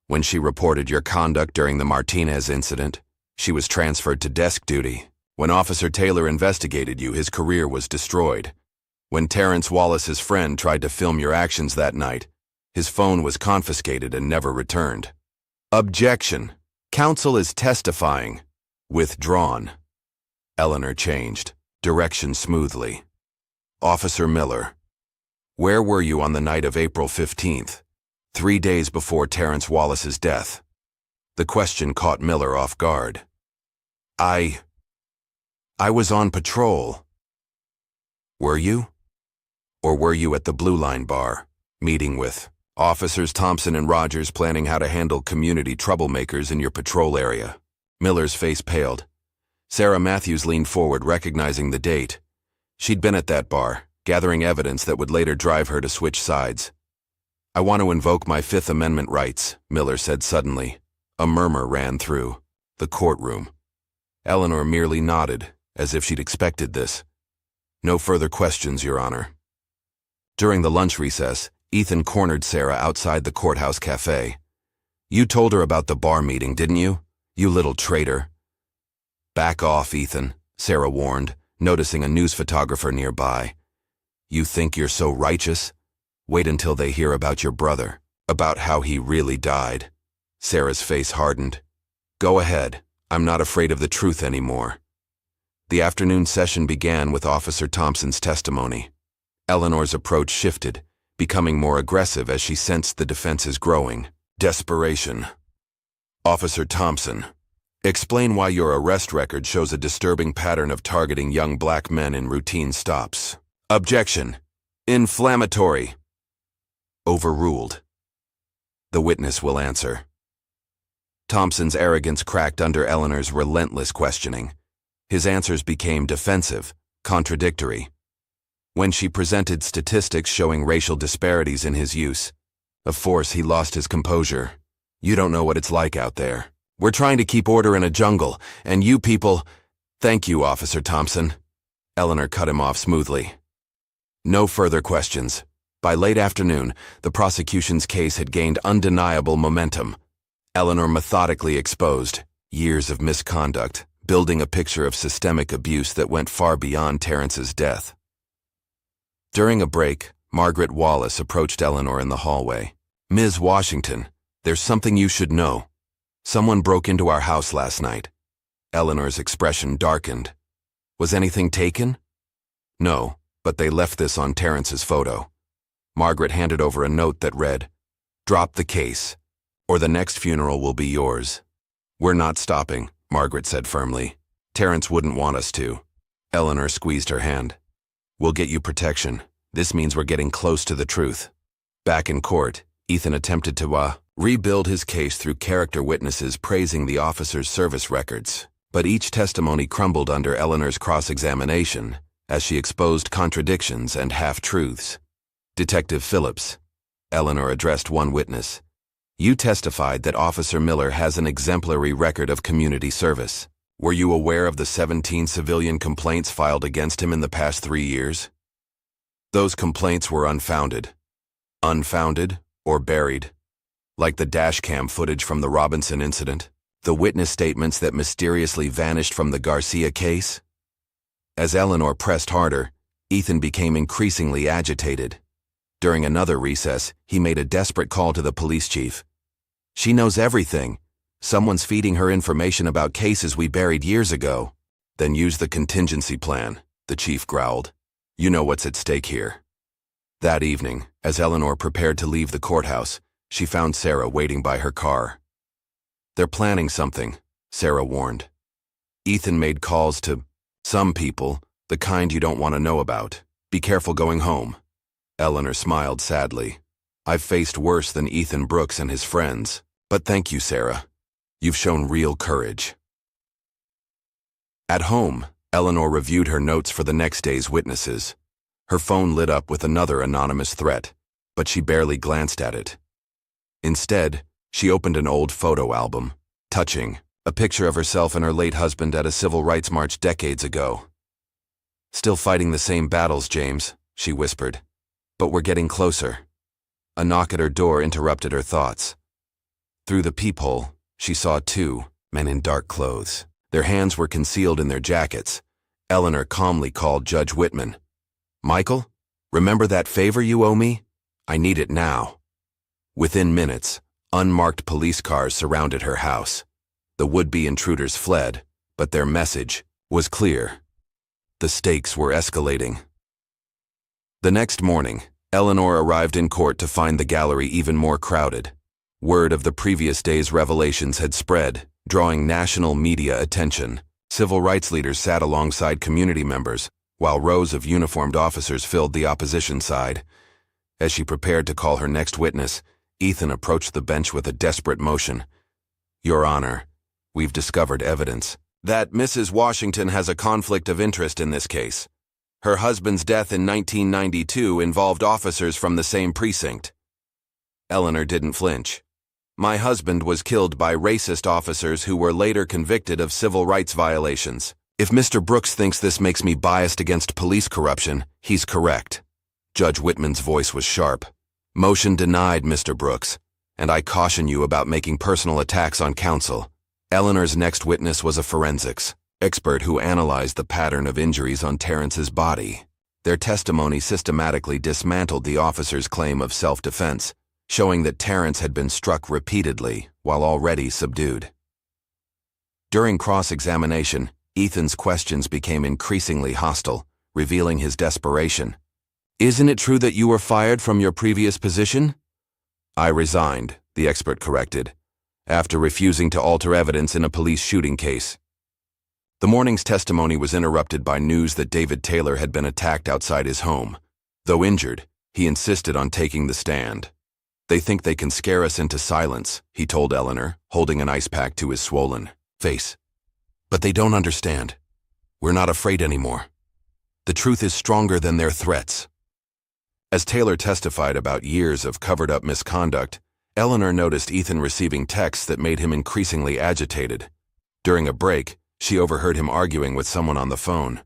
When she reported your conduct during the Martinez incident, she was transferred to desk duty. When Officer Taylor investigated you, his career was destroyed. When Terrence Wallace's friend tried to film your actions that night, his phone was confiscated and never returned." "Objection. Counsel is testifying." "Withdrawn." Eleanor changed, direction smoothly. "Officer Miller, where were you on the night of April 15th, 3 days before Terrence Wallace's death?" The question caught Miller off guard. I was on patrol." "Were you? Or were you at the Blue Line bar, meeting with Officers Thompson and Rogers planning how to handle community troublemakers in your patrol area?" Miller's face paled. Sarah Matthews leaned forward, recognizing the date. She'd been at that bar, gathering evidence that would later drive her to switch sides. "I want to invoke my Fifth Amendment rights," Miller said suddenly. A murmur ran through the courtroom. Eleanor merely nodded, as if she'd expected this. "No further questions, Your Honor." During the lunch recess, Ethan cornered Sarah outside the courthouse cafe. "You told her about the bar meeting, didn't you? You little traitor." "Back off, Ethan," Sarah warned, noticing a news photographer nearby. "You think you're so righteous? Wait until they hear about your brother, about how he really died." Sarah's face hardened. "Go ahead. I'm not afraid of the truth anymore." The afternoon session began with Officer Thompson's testimony. Eleanor's approach shifted, becoming more aggressive as she sensed the defense's growing desperation. "Officer Thompson, explain why your arrest record shows a disturbing pattern of targeting young black men in routine stops." "Objection. Inflammatory." Overruled. The witness will answer. Thompson's arrogance cracked under Eleanor's relentless questioning. His answers became defensive, contradictory. When she presented statistics showing racial disparities in his use of force, he lost his composure. "You don't know what it's like out there. We're trying to keep order in a jungle, and you people—" "Thank you, Officer Thompson." Eleanor cut him off smoothly. No further questions. By late afternoon, the prosecution's case had gained undeniable momentum. Eleanor methodically exposed years of misconduct, building a picture of systemic abuse that went far beyond Terrence's death. During a break, Margaret Wallace approached Eleanor in the hallway. "Ms. Washington, there's something you should know. Someone broke into our house last night." Eleanor's expression darkened. "Was anything taken?" "No, but they left this on Terrence's photo." Margaret handed over a note that read, "Drop the case, or the next funeral will be yours." "We're not stopping," Margaret said firmly. "Terrence wouldn't want us to." Eleanor squeezed her hand. "We'll get you protection. This means we're getting close to the truth." Back in court, Ethan attempted to rebuild his case through character witnesses praising the officer's service records. But each testimony crumbled under Eleanor's cross-examination as she exposed contradictions and half-truths. "Detective Phillips," Eleanor addressed one witness, "you testified that Officer Miller has an exemplary record of community service. Were you aware of the 17 civilian complaints filed against him in the past 3 years?" "Those complaints were unfounded." Unfounded or buried? Like the dashcam footage from the Robinson incident? The witness statements that mysteriously vanished from the Garcia case? As Eleanor pressed harder, Ethan became increasingly agitated. During another recess, he made a desperate call to the police chief. "She knows everything. Someone's feeding her information about cases we buried years ago." "Then use the contingency plan," the chief growled. "You know what's at stake here." That evening, as Eleanor prepared to leave the courthouse, she found Sarah waiting by her car. "They're planning something," Sarah warned. "Ethan made calls to some people, the kind you don't want to know about. Be careful going home." Eleanor smiled sadly. "I've faced worse than Ethan Brooks and his friends, but thank you, Sarah. You've shown real courage." At home, Eleanor reviewed her notes for the next day's witnesses. Her phone lit up with another anonymous threat, but she barely glanced at it. Instead, she opened an old photo album, touching, a picture of herself and her late husband at a civil rights march decades ago. "Still fighting the same battles, James," she whispered. "But we're getting closer." A knock at her door interrupted her thoughts. Through the peephole, she saw 2 men in dark clothes. Their hands were concealed in their jackets. Eleanor calmly called Judge Whitman. "Michael, remember that favor you owe me? I need it now." Within minutes, unmarked police cars surrounded her house. The would-be intruders fled, but their message was clear. The stakes were escalating. The next morning, Eleanor arrived in court to find the gallery even more crowded. Word of the previous day's revelations had spread, drawing national media attention. Civil rights leaders sat alongside community members, while rows of uniformed officers filled the opposition side. As she prepared to call her next witness, Ethan approached the bench with a desperate motion. "Your Honor, we've discovered evidence that Mrs. Washington has a conflict of interest in this case. Her husband's death in 1992 involved officers from the same precinct." Eleanor didn't flinch. "My husband was killed by racist officers who were later convicted of civil rights violations. If Mr. Brooks thinks this makes me biased against police corruption, he's correct." Judge Whitman's voice was sharp. "Motion denied, Mr. Brooks, and I caution you about making personal attacks on counsel." Eleanor's next witness was a forensics expert who analyzed the pattern of injuries on Terrence's body. Their testimony systematically dismantled the officer's claim of self-defense, showing that Terrence had been struck repeatedly while already subdued. During cross-examination, Ethan's questions became increasingly hostile, revealing his desperation. "Isn't it true that you were fired from your previous position?" "I resigned," the expert corrected, "after refusing to alter evidence in a police shooting case." The morning's testimony was interrupted by news that David Taylor had been attacked outside his home. Though injured, he insisted on taking the stand. "They think they can scare us into silence," he told Eleanor, holding an ice pack to his swollen face. "But they don't understand. We're not afraid anymore. The truth is stronger than their threats." As Taylor testified about years of covered-up misconduct, Eleanor noticed Ethan receiving texts that made him increasingly agitated. During a break, she overheard him arguing with someone on the phone.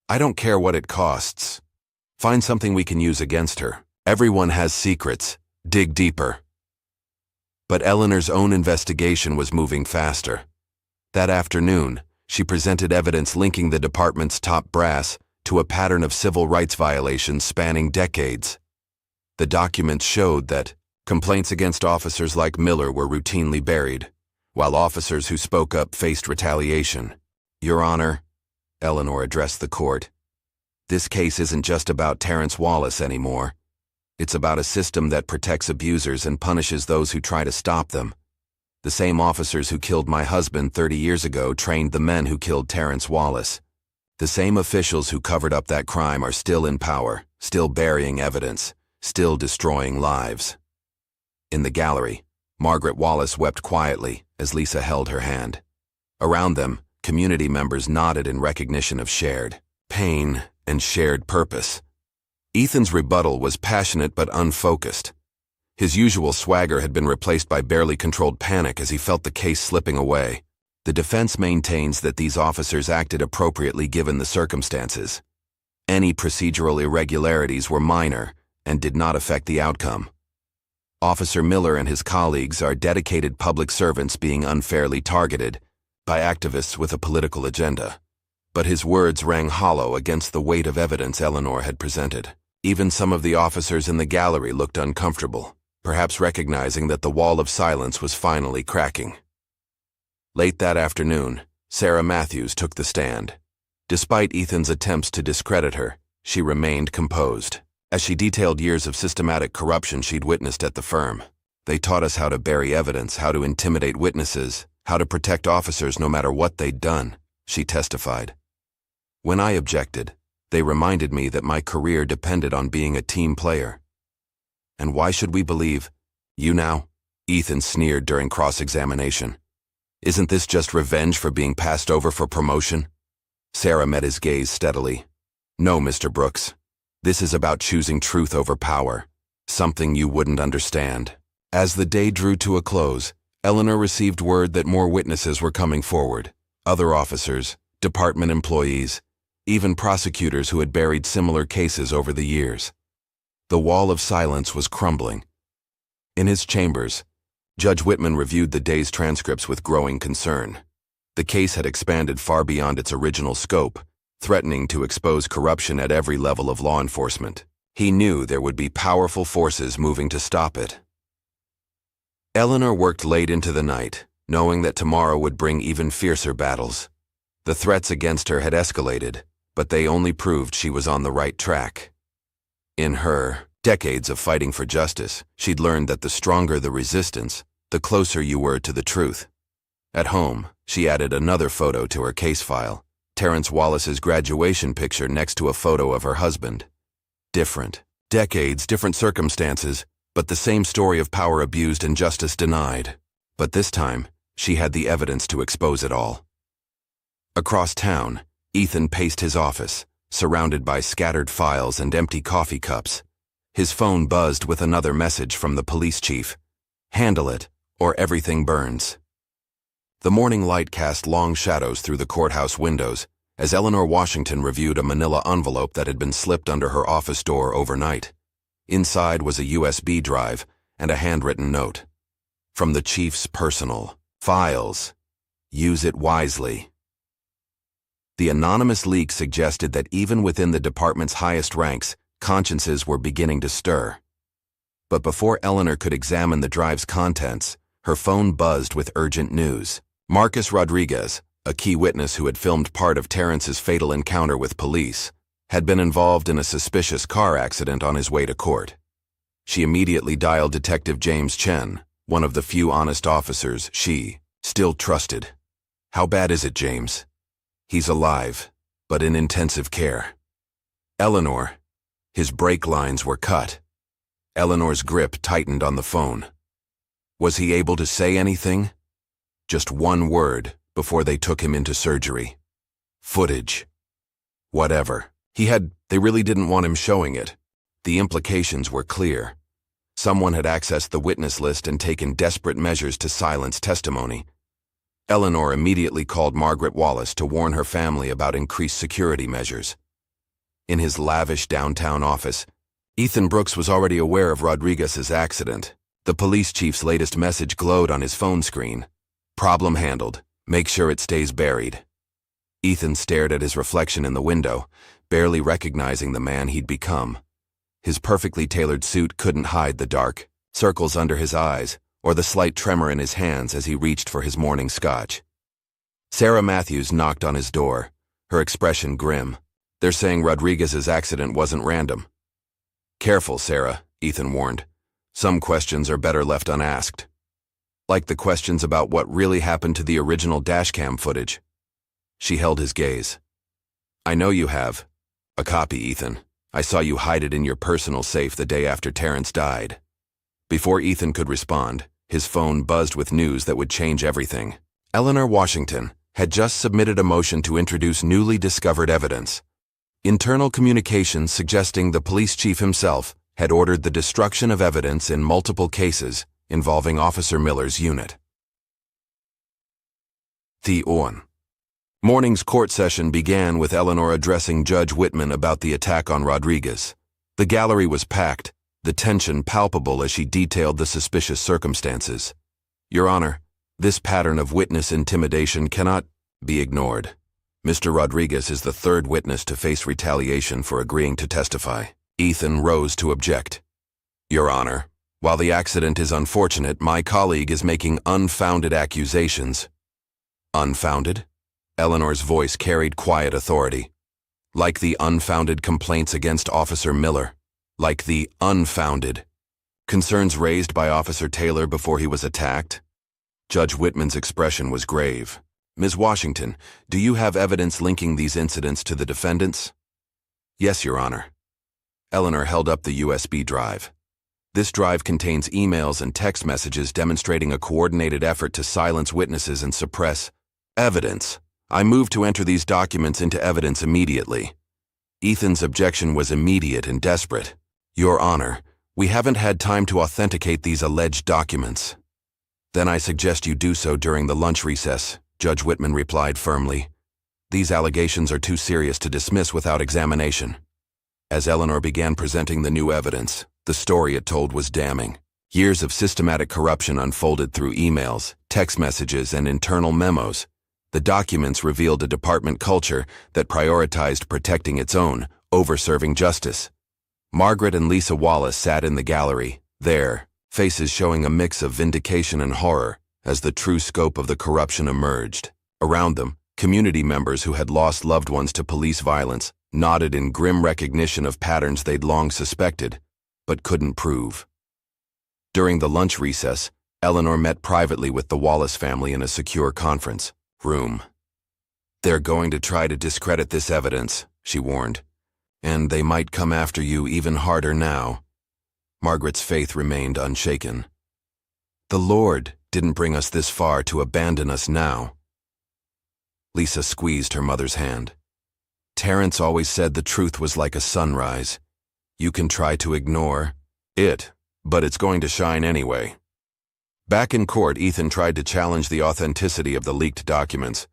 "I don't care what it costs. Find something we can use against her. Everyone has secrets. Dig deeper." But Eleanor's own investigation was moving faster. That afternoon, she presented evidence linking the department's top brass to a pattern of civil rights violations spanning decades. The documents showed that complaints against officers like Miller were routinely buried, while officers who spoke up faced retaliation. "Your Honor," Eleanor addressed the court, "this case isn't just about Terrence Wallace anymore. It's about a system that protects abusers and punishes those who try to stop them. The same officers who killed my husband 30 years ago trained the men who killed Terrence Wallace. The same officials who covered up that crime are still in power, still burying evidence, still destroying lives. In the gallery, Margaret Wallace wept quietly as Lisa held her hand. Around them, community members nodded in recognition of shared pain and shared purpose. Ethan's rebuttal was passionate but unfocused. His usual swagger had been replaced by barely controlled panic as he felt the case slipping away. The defense maintains that these officers acted appropriately given the circumstances. Any procedural irregularities were minor and did not affect the outcome. Officer Miller and his colleagues are dedicated public servants being unfairly targeted by activists with a political agenda. But his words rang hollow against the weight of evidence Eleanor had presented. Even some of the officers in the gallery looked uncomfortable, perhaps recognizing that the wall of silence was finally cracking. Late that afternoon, Sarah Matthews took the stand. Despite Ethan's attempts to discredit her, she remained composed. As she detailed years of systematic corruption she'd witnessed at the firm. They taught us how to bury evidence, how to intimidate witnesses, how to protect officers no matter what they'd done, she testified. When I objected, they reminded me that my career depended on being a team player. And why should we believe you now? Ethan sneered during cross-examination. Isn't this just revenge for being passed over for promotion? Sarah met his gaze steadily. No, Mr. Brooks. This is about choosing truth over power, something you wouldn't understand. As the day drew to a close, Eleanor received word that more witnesses were coming forward. Other officers, department employees, even prosecutors who had buried similar cases over the years. The wall of silence was crumbling. In his chambers, Judge Whitman reviewed the day's transcripts with growing concern. The case had expanded far beyond its original scope, threatening to expose corruption at every level of law enforcement. He knew there would be powerful forces moving to stop it. Eleanor worked late into the night, knowing that tomorrow would bring even fiercer battles. The threats against her had escalated, but they only proved she was on the right track. In her decades of fighting for justice, she'd learned that the stronger the resistance, the closer you were to the truth. At home, she added another photo to her case file. Terrence Wallace's graduation picture next to a photo of her husband. Different decades, different circumstances, but the same story of power abused and justice denied. But this time, she had the evidence to expose it all. Across town, Ethan paced his office, surrounded by scattered files and empty coffee cups. His phone buzzed with another message from the police chief. Handle it, or everything burns. The morning light cast long shadows through the courthouse windows as Eleanor Washington reviewed a manila envelope that had been slipped under her office door overnight. Inside was a USB drive and a handwritten note. From the chief's personal files. Use it wisely. The anonymous leak suggested that even within the department's highest ranks, consciences were beginning to stir. But before Eleanor could examine the drive's contents, her phone buzzed with urgent news. Marcus Rodriguez, a key witness who had filmed part of Terrence's fatal encounter with police, had been involved in a suspicious car accident on his way to court. She immediately dialed Detective James Chen, one of the few honest officers she still trusted. How bad is it, James? He's alive, but in intensive care. Eleanor. His brake lines were cut. Eleanor's grip tightened on the phone. Was he able to say anything? Just one word before they took him into surgery. Footage. Whatever. They really didn't want him showing it. The implications were clear. Someone had accessed the witness list and taken desperate measures to silence testimony. Eleanor immediately called Margaret Wallace to warn her family about increased security measures. In his lavish downtown office, Ethan Brooks was already aware of Rodriguez's accident. The police chief's latest message glowed on his phone screen. Problem handled. Make sure it stays buried. Ethan stared at his reflection in the window, barely recognizing the man he'd become. His perfectly tailored suit couldn't hide the dark circles under his eyes or the slight tremor in his hands as he reached for his morning scotch. Sarah Matthews knocked on his door, her expression grim. They're saying Rodriguez's accident wasn't random. Careful, Sarah, Ethan warned. Some questions are better left unasked. Like the questions about what really happened to the original dashcam footage. She held his gaze. I know you have. A copy, Ethan. I saw you hide it in your personal safe the day after Terrence died. Before Ethan could respond, his phone buzzed with news that would change everything. Eleanor Washington had just submitted a motion to introduce newly discovered evidence. Internal communications suggesting the police chief himself had ordered the destruction of evidence in multiple cases involving Officer Miller's unit. The morning's court session began with Eleanor addressing Judge Whitman about the attack on Rodriguez. The gallery was packed, the tension palpable as she detailed the suspicious circumstances. Your Honor, this pattern of witness intimidation cannot be ignored. Mr. Rodriguez is the third witness to face retaliation for agreeing to testify. Ethan rose to object. Your Honor, while the accident is unfortunate, my colleague is making unfounded accusations. Unfounded? Eleanor's voice carried quiet authority. Like the unfounded complaints against Officer Miller. Like the unfounded concerns raised by Officer Taylor before he was attacked. Judge Whitman's expression was grave. Ms. Washington, do you have evidence linking these incidents to the defendants? Yes, Your Honor. Eleanor held up the USB drive. This drive contains emails and text messages demonstrating a coordinated effort to silence witnesses and suppress evidence. I moved to enter these documents into evidence immediately. Ethan's objection was immediate and desperate. Your Honor, we haven't had time to authenticate these alleged documents. Then I suggest you do so during the lunch recess, Judge Whitman replied firmly. These allegations are too serious to dismiss without examination. As Eleanor began presenting the new evidence, the story it told was damning. Years of systematic corruption unfolded through emails, text messages, and internal memos. The documents revealed a department culture that prioritized protecting its own over serving justice. Margaret and Lisa Wallace sat in the gallery, their faces showing a mix of vindication and horror as the true scope of the corruption emerged. Around them, community members who had lost loved ones to police violence nodded in grim recognition of patterns they'd long suspected, but couldn't prove. During the lunch recess, Eleanor met privately with the Wallace family in a secure conference room. They're going to try to discredit this evidence, she warned, and they might come after you even harder now. Margaret's faith remained unshaken. The Lord didn't bring us this far to abandon us now. Lisa squeezed her mother's hand. Terrence always said the truth was like a sunrise. You can try to ignore it, but it's going to shine anyway. Back in court, Ethan tried to challenge the authenticity of the leaked documents,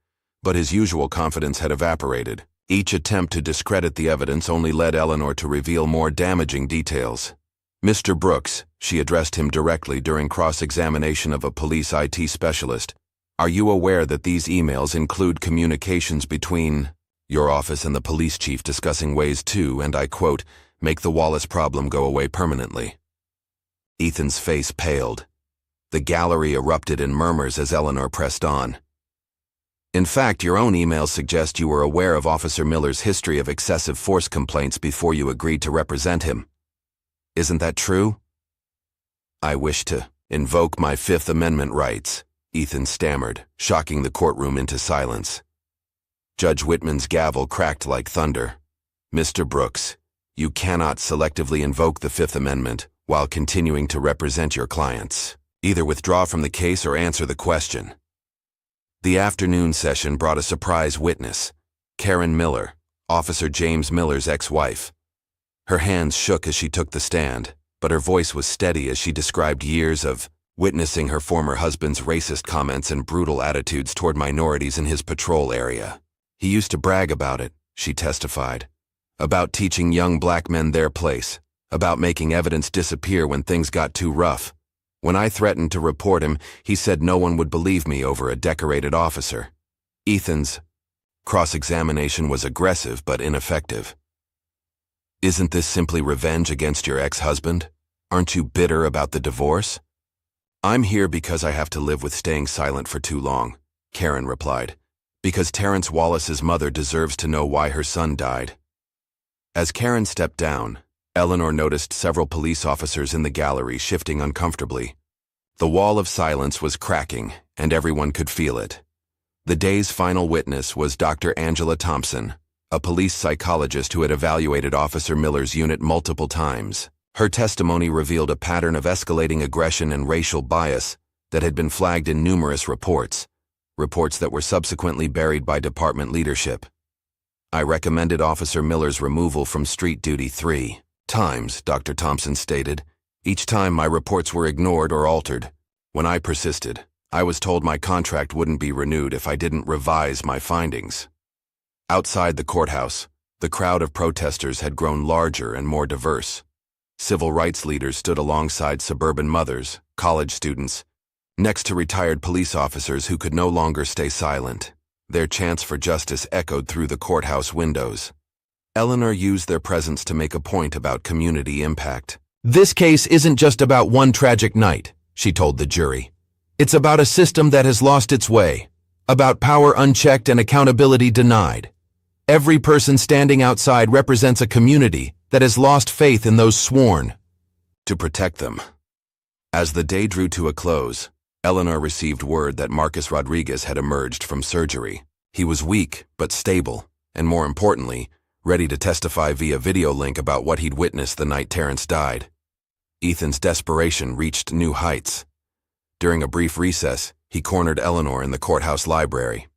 but his usual confidence had evaporated. Each attempt to discredit the evidence only led Eleanor to reveal more damaging details. Mr. Brooks, she addressed him directly during cross-examination of a police IT specialist, are you aware that these emails include communications between your office and the police chief discussing ways to, and I quote, make the Wallace problem go away permanently? Ethan's face paled. The gallery erupted in murmurs as Eleanor pressed on. In fact, your own emails suggest you were aware of Officer Miller's history of excessive force complaints before you agreed to represent him. Isn't that true? I wish to invoke my Fifth Amendment rights, Ethan stammered, shocking the courtroom into silence. Judge Whitman's gavel cracked like thunder. Mr. Brooks, you cannot selectively invoke the Fifth Amendment while continuing to represent your clients. Either withdraw from the case or answer the question. The afternoon session brought a surprise witness, Karen Miller, Officer James Miller's ex-wife. Her hands shook as she took the stand, but her voice was steady as she described years of witnessing her former husband's racist comments and brutal attitudes toward minorities in his patrol area. He used to brag about it, she testified, about teaching young black men their place, about making evidence disappear when things got too rough. When I threatened to report him, he said no one would believe me over a decorated officer. Ethan's cross-examination was aggressive but ineffective. Isn't this simply revenge against your ex-husband? Aren't you bitter about the divorce? I'm here because I have to live with staying silent for too long, Karen replied. Because Terrence Wallace's mother deserves to know why her son died. As Karen stepped down, Eleanor noticed several police officers in the gallery shifting uncomfortably. The wall of silence was cracking, and everyone could feel it. The day's final witness was Dr. Angela Thompson, a police psychologist who had evaluated Officer Miller's unit multiple times. Her testimony revealed a pattern of escalating aggression and racial bias that had been flagged in numerous reports that were subsequently buried by department leadership. I recommended Officer Miller's removal from street duty 3 times, Dr. Thompson stated. Each time my reports were ignored or altered. When I persisted, I was told my contract wouldn't be renewed if I didn't revise my findings. Outside the courthouse, the crowd of protesters had grown larger and more diverse. Civil rights leaders stood alongside suburban mothers, college students, next to retired police officers who could no longer stay silent. Their chants for justice echoed through the courthouse windows. Eleanor used their presence to make a point about community impact. "This case isn't just about one tragic night," she told the jury. "It's about a system that has lost its way, about power unchecked and accountability denied. Every person standing outside represents a community that has lost faith in those sworn to protect them." As the day drew to a close, Eleanor received word that Marcus Rodriguez had emerged from surgery. He was weak but stable, and more importantly, ready to testify via video link about what he'd witnessed the night Terrence died. Ethan's desperation reached new heights. During a brief recess, he cornered Eleanor in the courthouse library.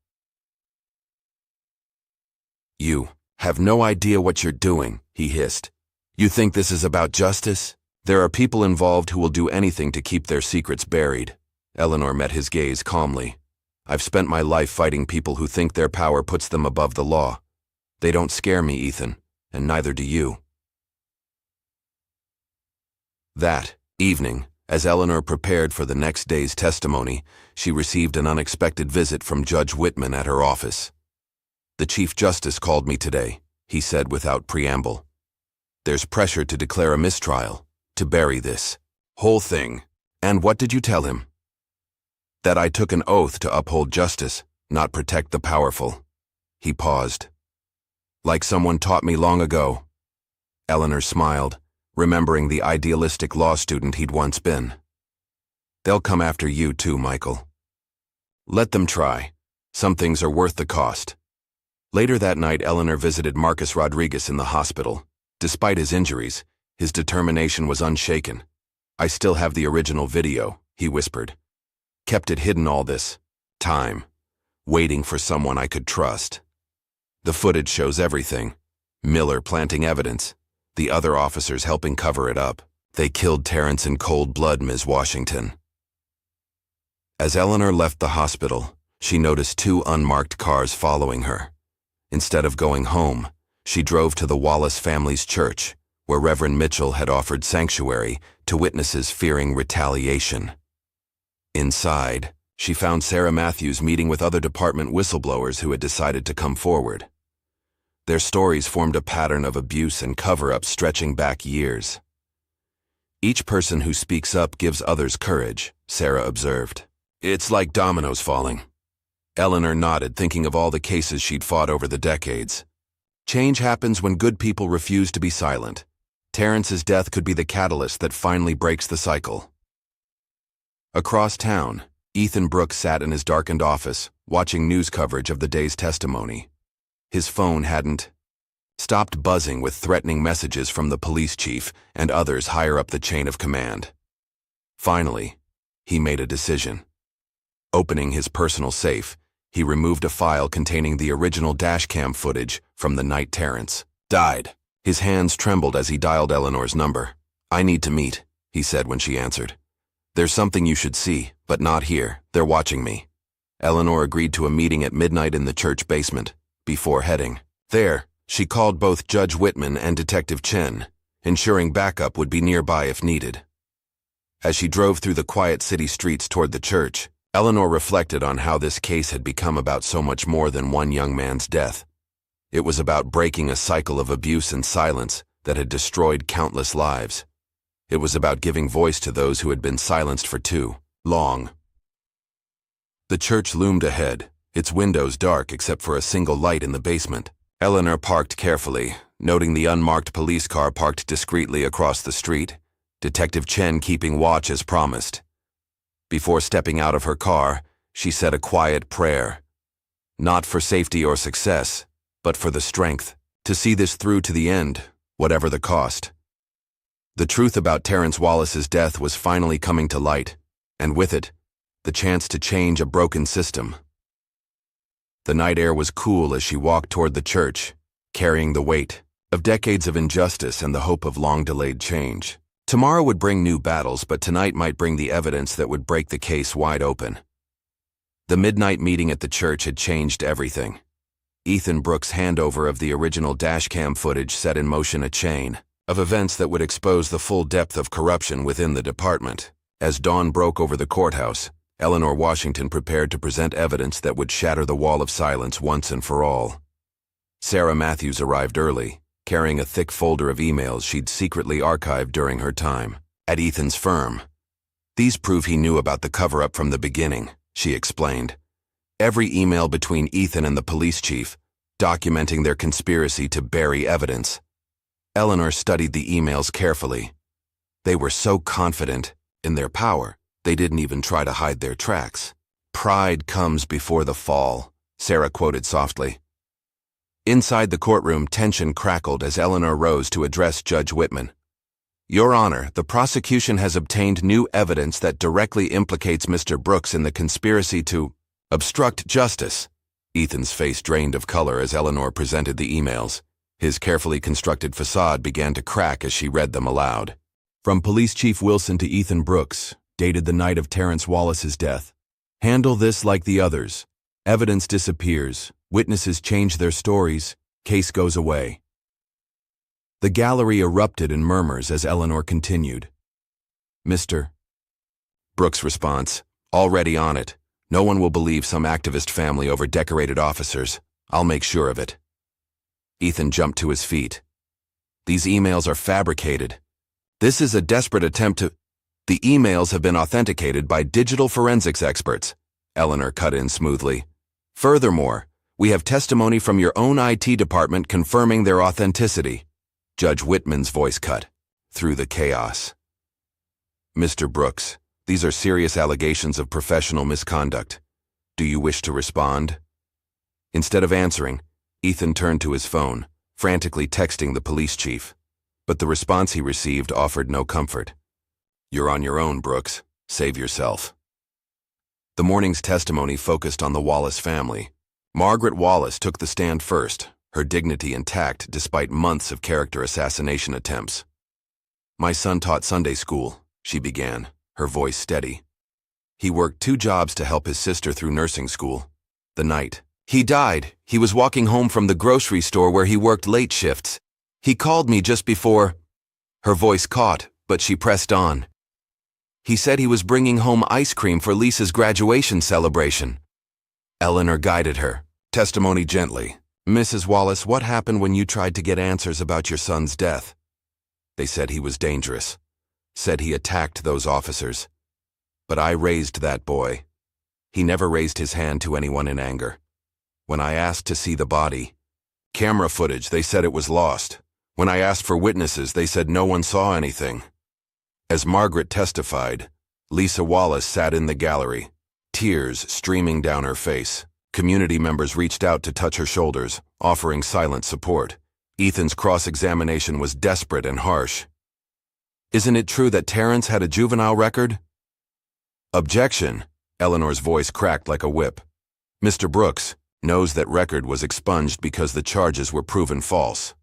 "You have no idea what you're doing," he hissed. "You think this is about justice? There are people involved who will do anything to keep their secrets buried." Eleanor met his gaze calmly. "I've spent my life fighting people who think their power puts them above the law. They don't scare me, Ethan, and neither do you." That evening, as Eleanor prepared for the next day's testimony, she received an unexpected visit from Judge Whitman at her office. "The Chief Justice called me today," he said without preamble. "There's pressure to declare a mistrial, to bury this whole thing." "And what did you tell him?" "That I took an oath to uphold justice, not protect the powerful." He paused. "Like someone taught me long ago." Eleanor smiled, remembering the idealistic law student he'd once been. "They'll come after you too, Michael. Let them try. Some things are worth the cost." Later that night, Eleanor visited Marcus Rodriguez in the hospital. Despite his injuries, his determination was unshaken. "I still have the original video," he whispered. "Kept it hidden all this time, waiting for someone I could trust. The footage shows everything. Miller planting evidence, the other officers helping cover it up. They killed Terrence in cold blood, Ms. Washington." As Eleanor left the hospital, she noticed 2 unmarked cars following her. Instead of going home, she drove to the Wallace family's church, where Reverend Mitchell had offered sanctuary to witnesses fearing retaliation. Inside, she found Sarah Matthews meeting with other department whistleblowers who had decided to come forward. Their stories formed a pattern of abuse and cover-up stretching back years. "Each person who speaks up gives others courage," Sarah observed. "It's like dominoes falling." Eleanor nodded, thinking of all the cases she'd fought over the decades. Change happens when good people refuse to be silent. Terrence's death could be the catalyst that finally breaks the cycle. Across town, Ethan Brooks sat in his darkened office, watching news coverage of the day's testimony. His phone hadn't stopped buzzing with threatening messages from the police chief and others higher up the chain of command. Finally, he made a decision. Opening his personal safe, he removed a file containing the original dashcam footage from the night Terrence died. His hands trembled as he dialed Eleanor's number. "I need to meet," he said when she answered. "There's something you should see, but not here. They're watching me." Eleanor agreed to a meeting at midnight in the church basement. Before heading there, she called both Judge Whitman and Detective Chen, ensuring backup would be nearby if needed. As she drove through the quiet city streets toward the church, Eleanor reflected on how this case had become about so much more than one young man's death. It was about breaking a cycle of abuse and silence that had destroyed countless lives. It was about giving voice to those who had been silenced for too long. The church loomed ahead, its windows dark except for a single light in the basement. Eleanor parked carefully, noting the unmarked police car parked discreetly across the street, Detective Chen keeping watch as promised. Before stepping out of her car, she said a quiet prayer. Not for safety or success, but for the strength to see this through to the end, whatever the cost. The truth about Terrence Wallace's death was finally coming to light, and with it, the chance to change a broken system. The night air was cool as she walked toward the church, carrying the weight of decades of injustice and the hope of long-delayed change. Tomorrow would bring new battles, but tonight might bring the evidence that would break the case wide open. The midnight meeting at the church had changed everything. Ethan Brooks' handover of the original dashcam footage set in motion a chain of events that would expose the full depth of corruption within the department. As dawn broke over the courthouse, Eleanor Washington prepared to present evidence that would shatter the wall of silence once and for all. Sarah Matthews arrived early, carrying a thick folder of emails she'd secretly archived during her time at Ethan's firm. These prove he knew about the cover-up from the beginning, she explained. Every email between Ethan and the police chief, documenting their conspiracy to bury evidence. Eleanor studied the emails carefully. They were so confident in their power, they didn't even try to hide their tracks. "Pride comes before the fall," Sarah quoted softly. Inside the courtroom, tension crackled as Eleanor rose to address Judge Whitman. "Your Honor, the prosecution has obtained new evidence that directly implicates Mr. Brooks in the conspiracy to obstruct justice." Ethan's face drained of color as Eleanor presented the emails. His carefully constructed facade began to crack as she read them aloud. From Police Chief Wilson to Ethan Brooks, dated the night of Terrence Wallace's death. Handle this like the others. Evidence disappears. Witnesses change their stories. Case goes away. The gallery erupted in murmurs as Eleanor continued. "Mr. Brooks' response, "Already on it. No one will believe some activist family over decorated officers. I'll make sure of it." Ethan jumped to his feet. "These emails are fabricated. This is a desperate attempt to—" "The emails have been authenticated by digital forensics experts," Eleanor cut in smoothly. "Furthermore, we have testimony from your own IT department confirming their authenticity." Judge Whitman's voice cut through the chaos. "Mr. Brooks, these are serious allegations of professional misconduct. Do you wish to respond?" Instead of answering, Ethan turned to his phone, frantically texting the police chief. But the response he received offered no comfort. "You're on your own, Brooks. Save yourself." The morning's testimony focused on the Wallace family. Margaret Wallace took the stand first, her dignity intact despite months of character assassination attempts. "My son taught Sunday school," she began, her voice steady. "He worked 2 jobs to help his sister through nursing school. The night he died, he was walking home from the grocery store where he worked late shifts. He called me just before—" Her voice caught, but she pressed on. "He said he was bringing home ice cream for Lisa's graduation celebration." Eleanor guided her testimony gently. "Mrs. Wallace, what happened when you tried to get answers about your son's death?" "They said he was dangerous. Said he attacked those officers. But I raised that boy. He never raised his hand to anyone in anger. When I asked to see the body, camera footage, they said it was lost. When I asked for witnesses, they said no one saw anything." As Margaret testified, Lisa Wallace sat in the gallery, tears streaming down her face. Community members reached out to touch her shoulders, offering silent support. Ethan's cross-examination was desperate and harsh. "Isn't it true that Terrence had a juvenile record?" "Objection," Eleanor's voice cracked like a whip. "Mr. Brooks knows that record was expunged because the charges were proven false."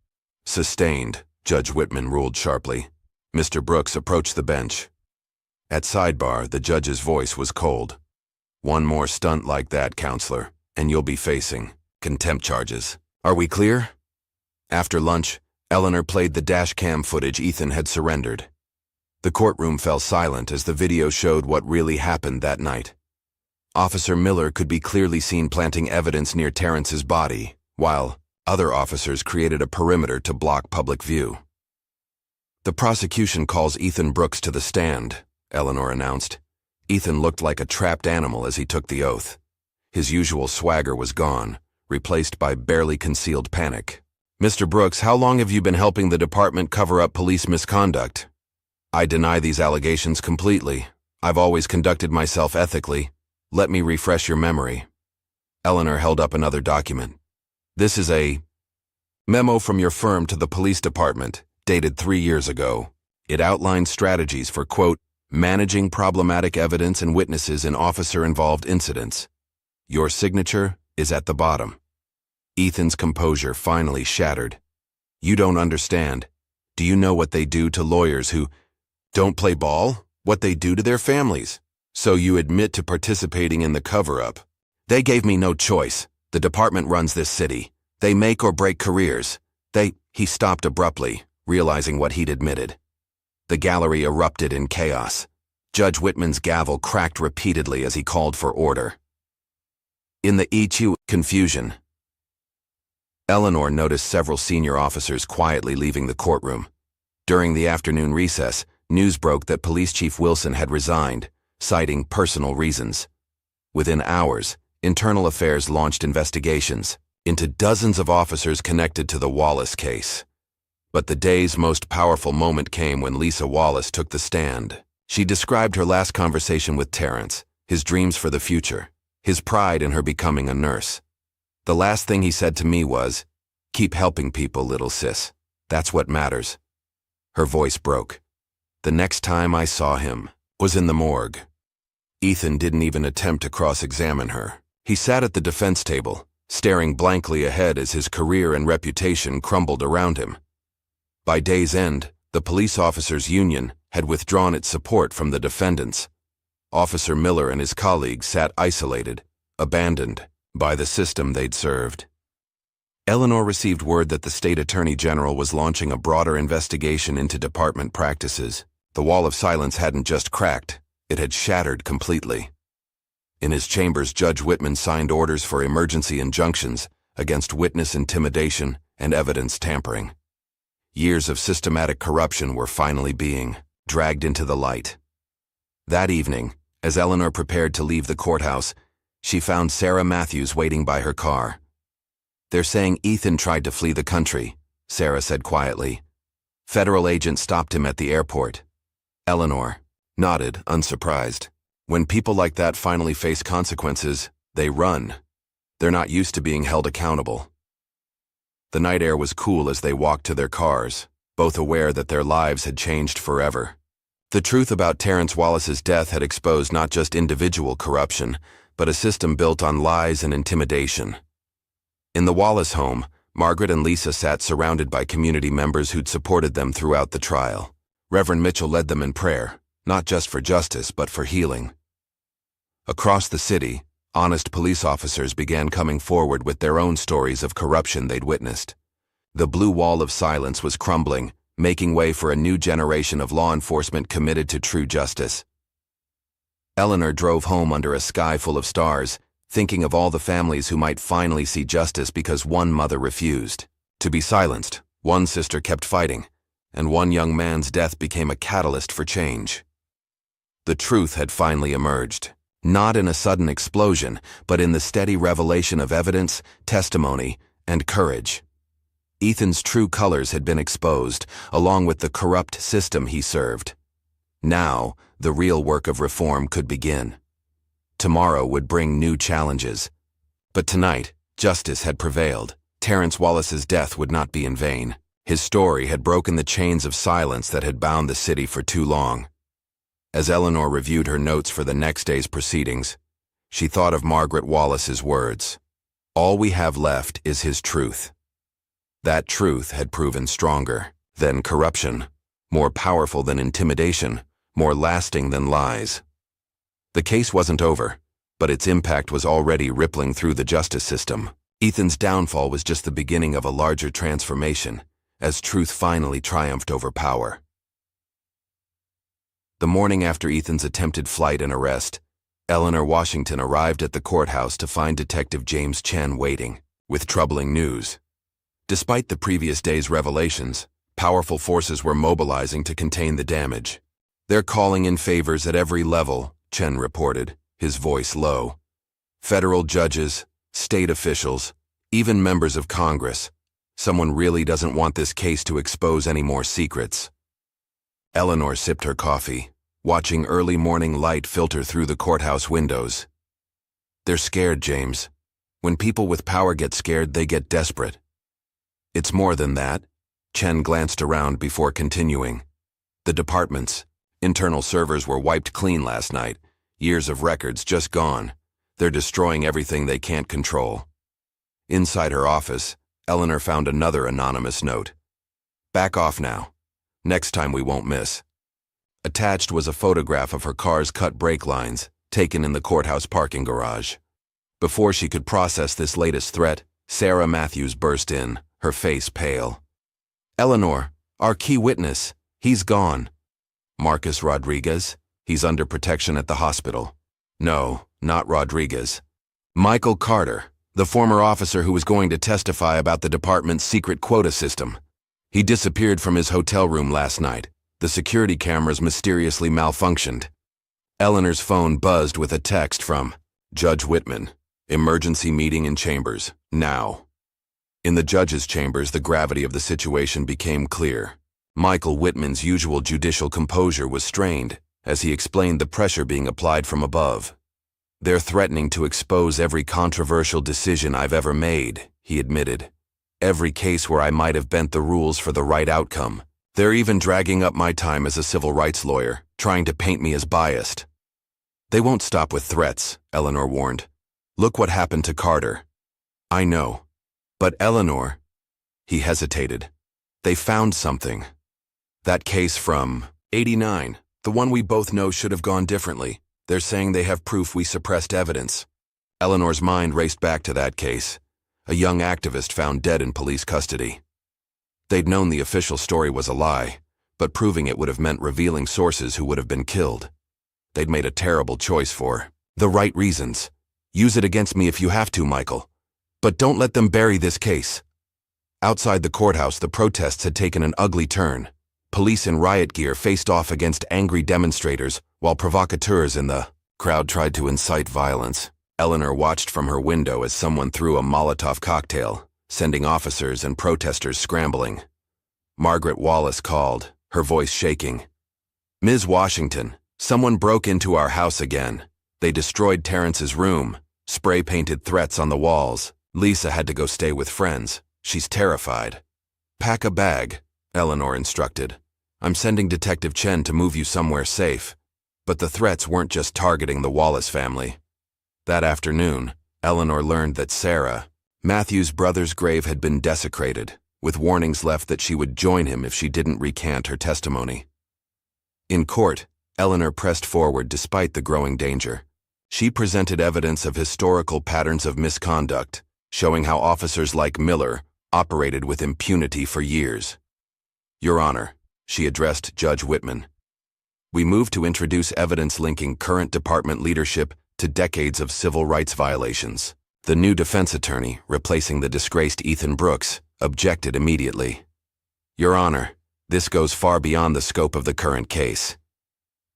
"Sustained," Judge Whitman ruled sharply. Mr. Brooks approached the bench. At sidebar, the judge's voice was cold. "One more stunt like that, counselor, and you'll be facing contempt charges. Are we clear?" After lunch, Eleanor played the dashcam footage Ethan had surrendered. The courtroom fell silent as the video showed what really happened that night. Officer Miller could be clearly seen planting evidence near Terrence's body, while other officers created a perimeter to block public view. "The prosecution calls Ethan Brooks to the stand," Eleanor announced. Ethan looked like a trapped animal as he took the oath. His usual swagger was gone, replaced by barely concealed panic. "Mr. Brooks, how long have you been helping the department cover up police misconduct?" "I deny these allegations completely. I've always conducted myself ethically. Let me refresh your memory." Eleanor held up another document. "This is a memo from your firm to the police department, dated 3 years ago. It outlines strategies for, quote, managing problematic evidence and witnesses in officer-involved incidents. Your signature is at the bottom." Ethan's composure finally shattered. "You don't understand. Do you know what they do to lawyers who don't play ball? What they do to their families? So you admit to participating in the cover-up. They gave me no choice. The department runs this city. They make or break careers. He stopped abruptly, realizing what he'd admitted. The gallery erupted in chaos. Judge Whitman's gavel cracked repeatedly as he called for order. In the EQ confusion, Eleanor noticed several senior officers quietly leaving the courtroom. During the afternoon recess, news broke that Police Chief Wilson had resigned, citing personal reasons. Within hours, Internal Affairs launched investigations into dozens of officers connected to the Wallace case. But the day's most powerful moment came when Lisa Wallace took the stand. She described her last conversation with Terrence, his dreams for the future, his pride in her becoming a nurse. "The last thing he said to me was, 'Keep helping people, little sis. That's what matters.'" Her voice broke. "The next time I saw him was in the morgue." Ethan didn't even attempt to cross-examine her. He sat at the defense table, staring blankly ahead as his career and reputation crumbled around him. By day's end, the police officers' union had withdrawn its support from the defendants. Officer Miller and his colleagues sat isolated, abandoned by the system they'd served. Eleanor received word that the state attorney general was launching a broader investigation into department practices. The wall of silence hadn't just cracked, it had shattered completely. In his chambers, Judge Whitman signed orders for emergency injunctions against witness intimidation and evidence tampering. Years of systematic corruption were finally being dragged into the light. That evening, as Eleanor prepared to leave the courthouse, she found Sarah Matthews waiting by her car. "They're saying Ethan tried to flee the country," Sarah said quietly. "Federal agents stopped him at the airport." Eleanor nodded, unsurprised. When people like that finally face consequences, they run. They're not used to being held accountable. The night air was cool as they walked to their cars, both aware that their lives had changed forever. The truth about Terrence Wallace's death had exposed not just individual corruption, but a system built on lies and intimidation. In the Wallace home, Margaret and Lisa sat surrounded by community members who'd supported them throughout the trial. Reverend Mitchell led them in prayer, not just for justice, but for healing. Across the city, honest police officers began coming forward with their own stories of corruption they'd witnessed. The blue wall of silence was crumbling, making way for a new generation of law enforcement committed to true justice. Eleanor drove home under a sky full of stars, thinking of all the families who might finally see justice because one mother refused to be silenced, one sister kept fighting, and one young man's death became a catalyst for change. The truth had finally emerged. Not in a sudden explosion, but in the steady revelation of evidence, testimony, and courage. Ethan's true colors had been exposed, along with the corrupt system he served. Now, the real work of reform could begin. Tomorrow would bring new challenges. But tonight, justice had prevailed. Terrence Wallace's death would not be in vain. His story had broken the chains of silence that had bound the city for too long. As Eleanor reviewed her notes for the next day's proceedings, she thought of Margaret Wallace's words. "All we have left is his truth." That truth had proven stronger than corruption, more powerful than intimidation, more lasting than lies. The case wasn't over, but its impact was already rippling through the justice system. Ethan's downfall was just the beginning of a larger transformation, as truth finally triumphed over power. The morning after Ethan's attempted flight and arrest, Eleanor Washington arrived at the courthouse to find Detective James Chen waiting, with troubling news. Despite the previous day's revelations, powerful forces were mobilizing to contain the damage. "They're calling in favors at every level," Chen reported, his voice low. "Federal judges, state officials, Even members of Congress. Someone really doesn't want this case to expose any more secrets. Eleanor sipped her coffee, watching early morning light filter through the courthouse windows. They're scared, James. When people with power get scared, they get desperate. It's more than that. Chen glanced around before continuing. The department's internal servers were wiped clean last night. Years of records just gone. They're destroying everything they can't control. Inside her office, Eleanor found another anonymous note. Back off now. Next time we won't miss. Attached was a photograph of her car's cut brake lines, taken in the courthouse parking garage. Before she could process this latest threat, Sarah Matthews burst in, her face pale. Eleanor, our key witness, he's gone. Marcus Rodriguez? He's under protection at the hospital. No, not Rodriguez. Michael Carter, the former officer who was going to testify about the department's secret quota system. He disappeared from his hotel room last night. The security cameras mysteriously malfunctioned. Eleanor's phone buzzed with a text from Judge Whitman. Emergency meeting in chambers, now. In the judge's chambers, the gravity of the situation became clear. Michael Whitman's usual judicial composure was strained as he explained the pressure being applied from above. They're threatening to expose every controversial decision I've ever made, he admitted. Every case where I might have bent the rules for the right outcome. They're even dragging up my time as a civil rights lawyer, trying to paint me as biased. They won't stop with threats, Eleanor warned. Look what happened to Carter. I know. But Eleanor, he hesitated. They found something. That case from '89, the one we both know should have gone differently. They're saying they have proof we suppressed evidence. Eleanor's mind raced back to that case. A young activist found dead in police custody. They'd known the official story was a lie, but proving it would have meant revealing sources who would have been killed. They'd made a terrible choice for the right reasons. Use it against me if you have to, Michael. But don't let them bury this case. Outside the courthouse, the protests had taken an ugly turn. Police in riot gear faced off against angry demonstrators, while provocateurs in the crowd tried to incite violence. Eleanor watched from her window as someone threw a Molotov cocktail, sending officers and protesters scrambling. Margaret Wallace called, her voice shaking. Ms. Washington, someone broke into our house again. They destroyed Terrence's room, spray-painted threats on the walls. Lisa had to go stay with friends. She's terrified. Pack a bag, Eleanor instructed. I'm sending Detective Chen to move you somewhere safe. But the threats weren't just targeting the Wallace family. That afternoon, Eleanor learned that Sarah, Matthew's brother's grave had been desecrated, with warnings left that she would join him if she didn't recant her testimony. In court, Eleanor pressed forward despite the growing danger. She presented evidence of historical patterns of misconduct, showing how officers like Miller operated with impunity for years. Your Honor, she addressed Judge Whitman. We move to introduce evidence linking current department leadership to decades of civil rights violations. The new defense attorney, replacing the disgraced Ethan Brooks, objected immediately. Your Honor, this goes far beyond the scope of the current case.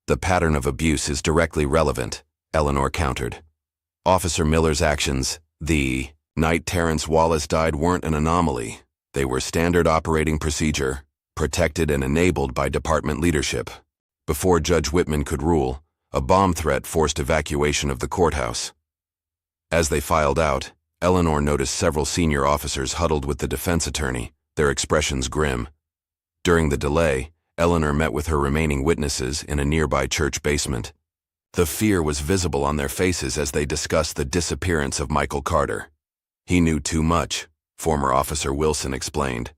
The pattern of abuse is directly relevant, Eleanor countered. Officer Miller's actions, the night Terrence Wallace died, weren't an anomaly. They were standard operating procedure, protected and enabled by department leadership. Before Judge Whitman could rule, a bomb threat forced evacuation of the courthouse. As they filed out, Eleanor noticed several senior officers huddled with the defense attorney, their expressions grim. During the delay, Eleanor met with her remaining witnesses in a nearby church basement. The fear was visible on their faces as they discussed the disappearance of Michael Carter. He knew too much, former Officer Wilson explained.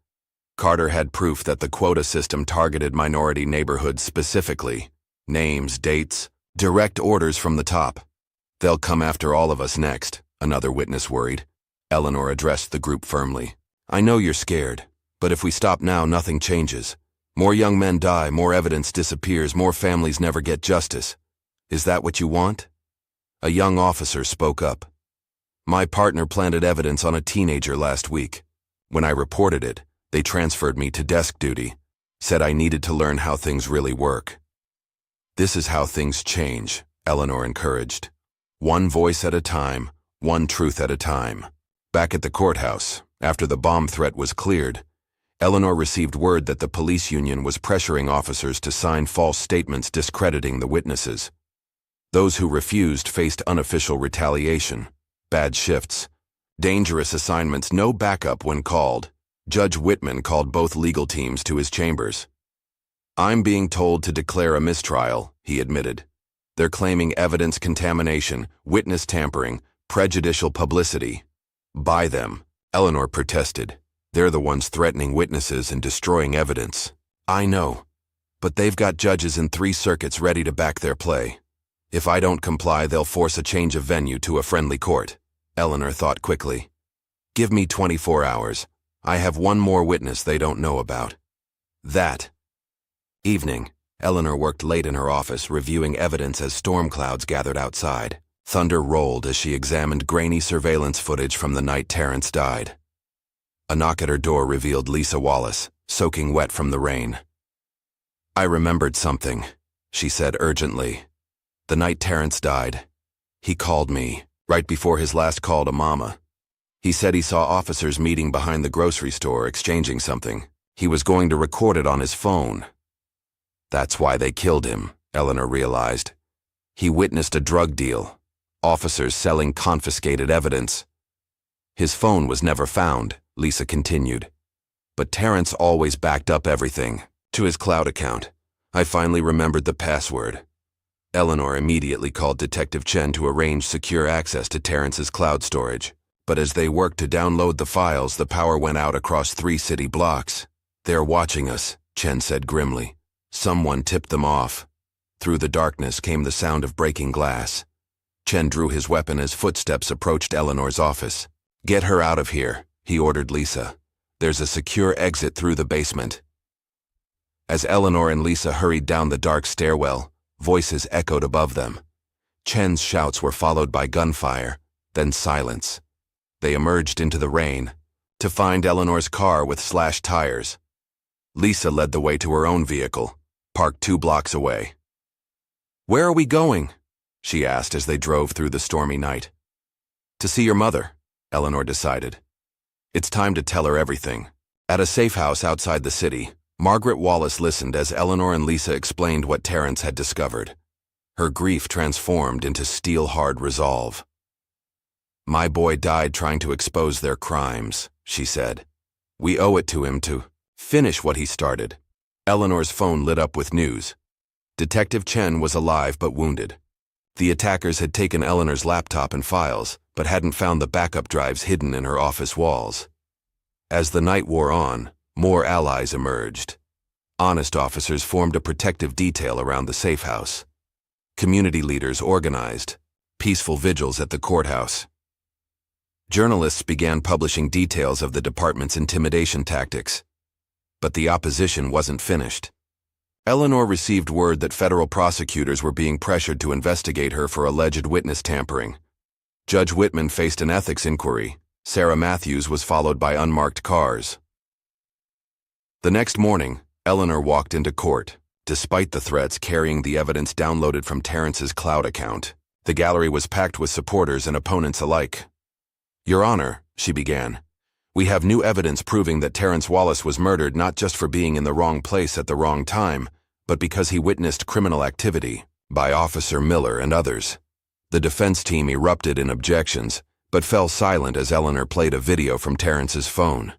Carter had proof that the quota system targeted minority neighborhoods specifically. Names, dates, direct orders from the top. They'll come after all of us next, another witness worried. Eleanor addressed the group firmly. I know you're scared, but if we stop now, nothing changes. More young men die, more evidence disappears, more families never get justice. Is that what you want? A young officer spoke up. My partner planted evidence on a teenager last week. When I reported it, they transferred me to desk duty, said I needed to learn how things really work. This is how things change, Eleanor encouraged. One voice at a time, one truth at a time. Back at the courthouse, after the bomb threat was cleared, Eleanor received word that the police union was pressuring officers to sign false statements discrediting the witnesses. Those who refused faced unofficial retaliation, bad shifts, dangerous assignments, no backup when called. Judge Whitman called both legal teams to his chambers. "I'm being told to declare a mistrial," he admitted. "They're claiming evidence contamination, witness tampering, prejudicial publicity." "By them," Eleanor protested. "They're the ones threatening witnesses and destroying evidence." "I know, but they've got judges in 3 circuits ready to back their play. If I don't comply, they'll force a change of venue to a friendly court." Eleanor thought quickly. "Give me 24 hours. I have one more witness they don't know about." That evening, Eleanor worked late in her office reviewing evidence as storm clouds gathered outside. Thunder rolled as she examined grainy surveillance footage from the night Terrence died. A knock at her door revealed Lisa Wallace, soaking wet from the rain. "I remembered something," she said urgently. "The night Terrence died, he called me, right before his last call to Mama. He said he saw officers meeting behind the grocery store exchanging something. He was going to record it on his phone." That's why they killed him, Eleanor realized. He witnessed a drug deal. Officers selling confiscated evidence. "His phone was never found," Lisa continued. "But Terrence always backed up everything to his cloud account. I finally remembered the password." Eleanor immediately called Detective Chen to arrange secure access to Terrence's cloud storage. But as they worked to download the files, the power went out across 3 city blocks. "They're watching us," Chen said grimly. "Someone tipped them off." Through the darkness came the sound of breaking glass. Chen drew his weapon as footsteps approached Eleanor's office. "Get her out of here," he ordered Lisa. "There's a secure exit through the basement." As Eleanor and Lisa hurried down the dark stairwell, voices echoed above them. Chen's shouts were followed by gunfire, then silence. They emerged into the rain, to find Eleanor's car with slashed tires. Lisa led the way to her own vehicle, parked 2 blocks away. "Where are we going?" she asked as they drove through the stormy night. "To see your mother," Eleanor decided. "It's time to tell her everything." At a safe house outside the city, Margaret Wallace listened as Eleanor and Lisa explained what Terrence had discovered. Her grief transformed into steel-hard resolve. "My boy died trying to expose their crimes," she said. "We owe it to him to finish what he started." Eleanor's phone lit up with news. Detective Chen was alive but wounded. The attackers had taken Eleanor's laptop and files, but hadn't found the backup drives hidden in her office walls. As the night wore on, more allies emerged. Honest officers formed a protective detail around the safe house. Community leaders organized peaceful vigils at the courthouse. Journalists began publishing details of the department's intimidation tactics. But the opposition wasn't finished. Eleanor received word that federal prosecutors were being pressured to investigate her for alleged witness tampering. Judge Whitman faced an ethics inquiry. Sarah Matthews was followed by unmarked cars. The next morning, Eleanor walked into court. Despite the threats carrying the evidence downloaded from Terrence's cloud account, the gallery was packed with supporters and opponents alike. "Your Honor," she began, "we have new evidence proving that Terrence Wallace was murdered not just for being in the wrong place at the wrong time, but because he witnessed criminal activity by Officer Miller and others." The defense team erupted in objections, but fell silent as Eleanor played a video from Terrence's phone.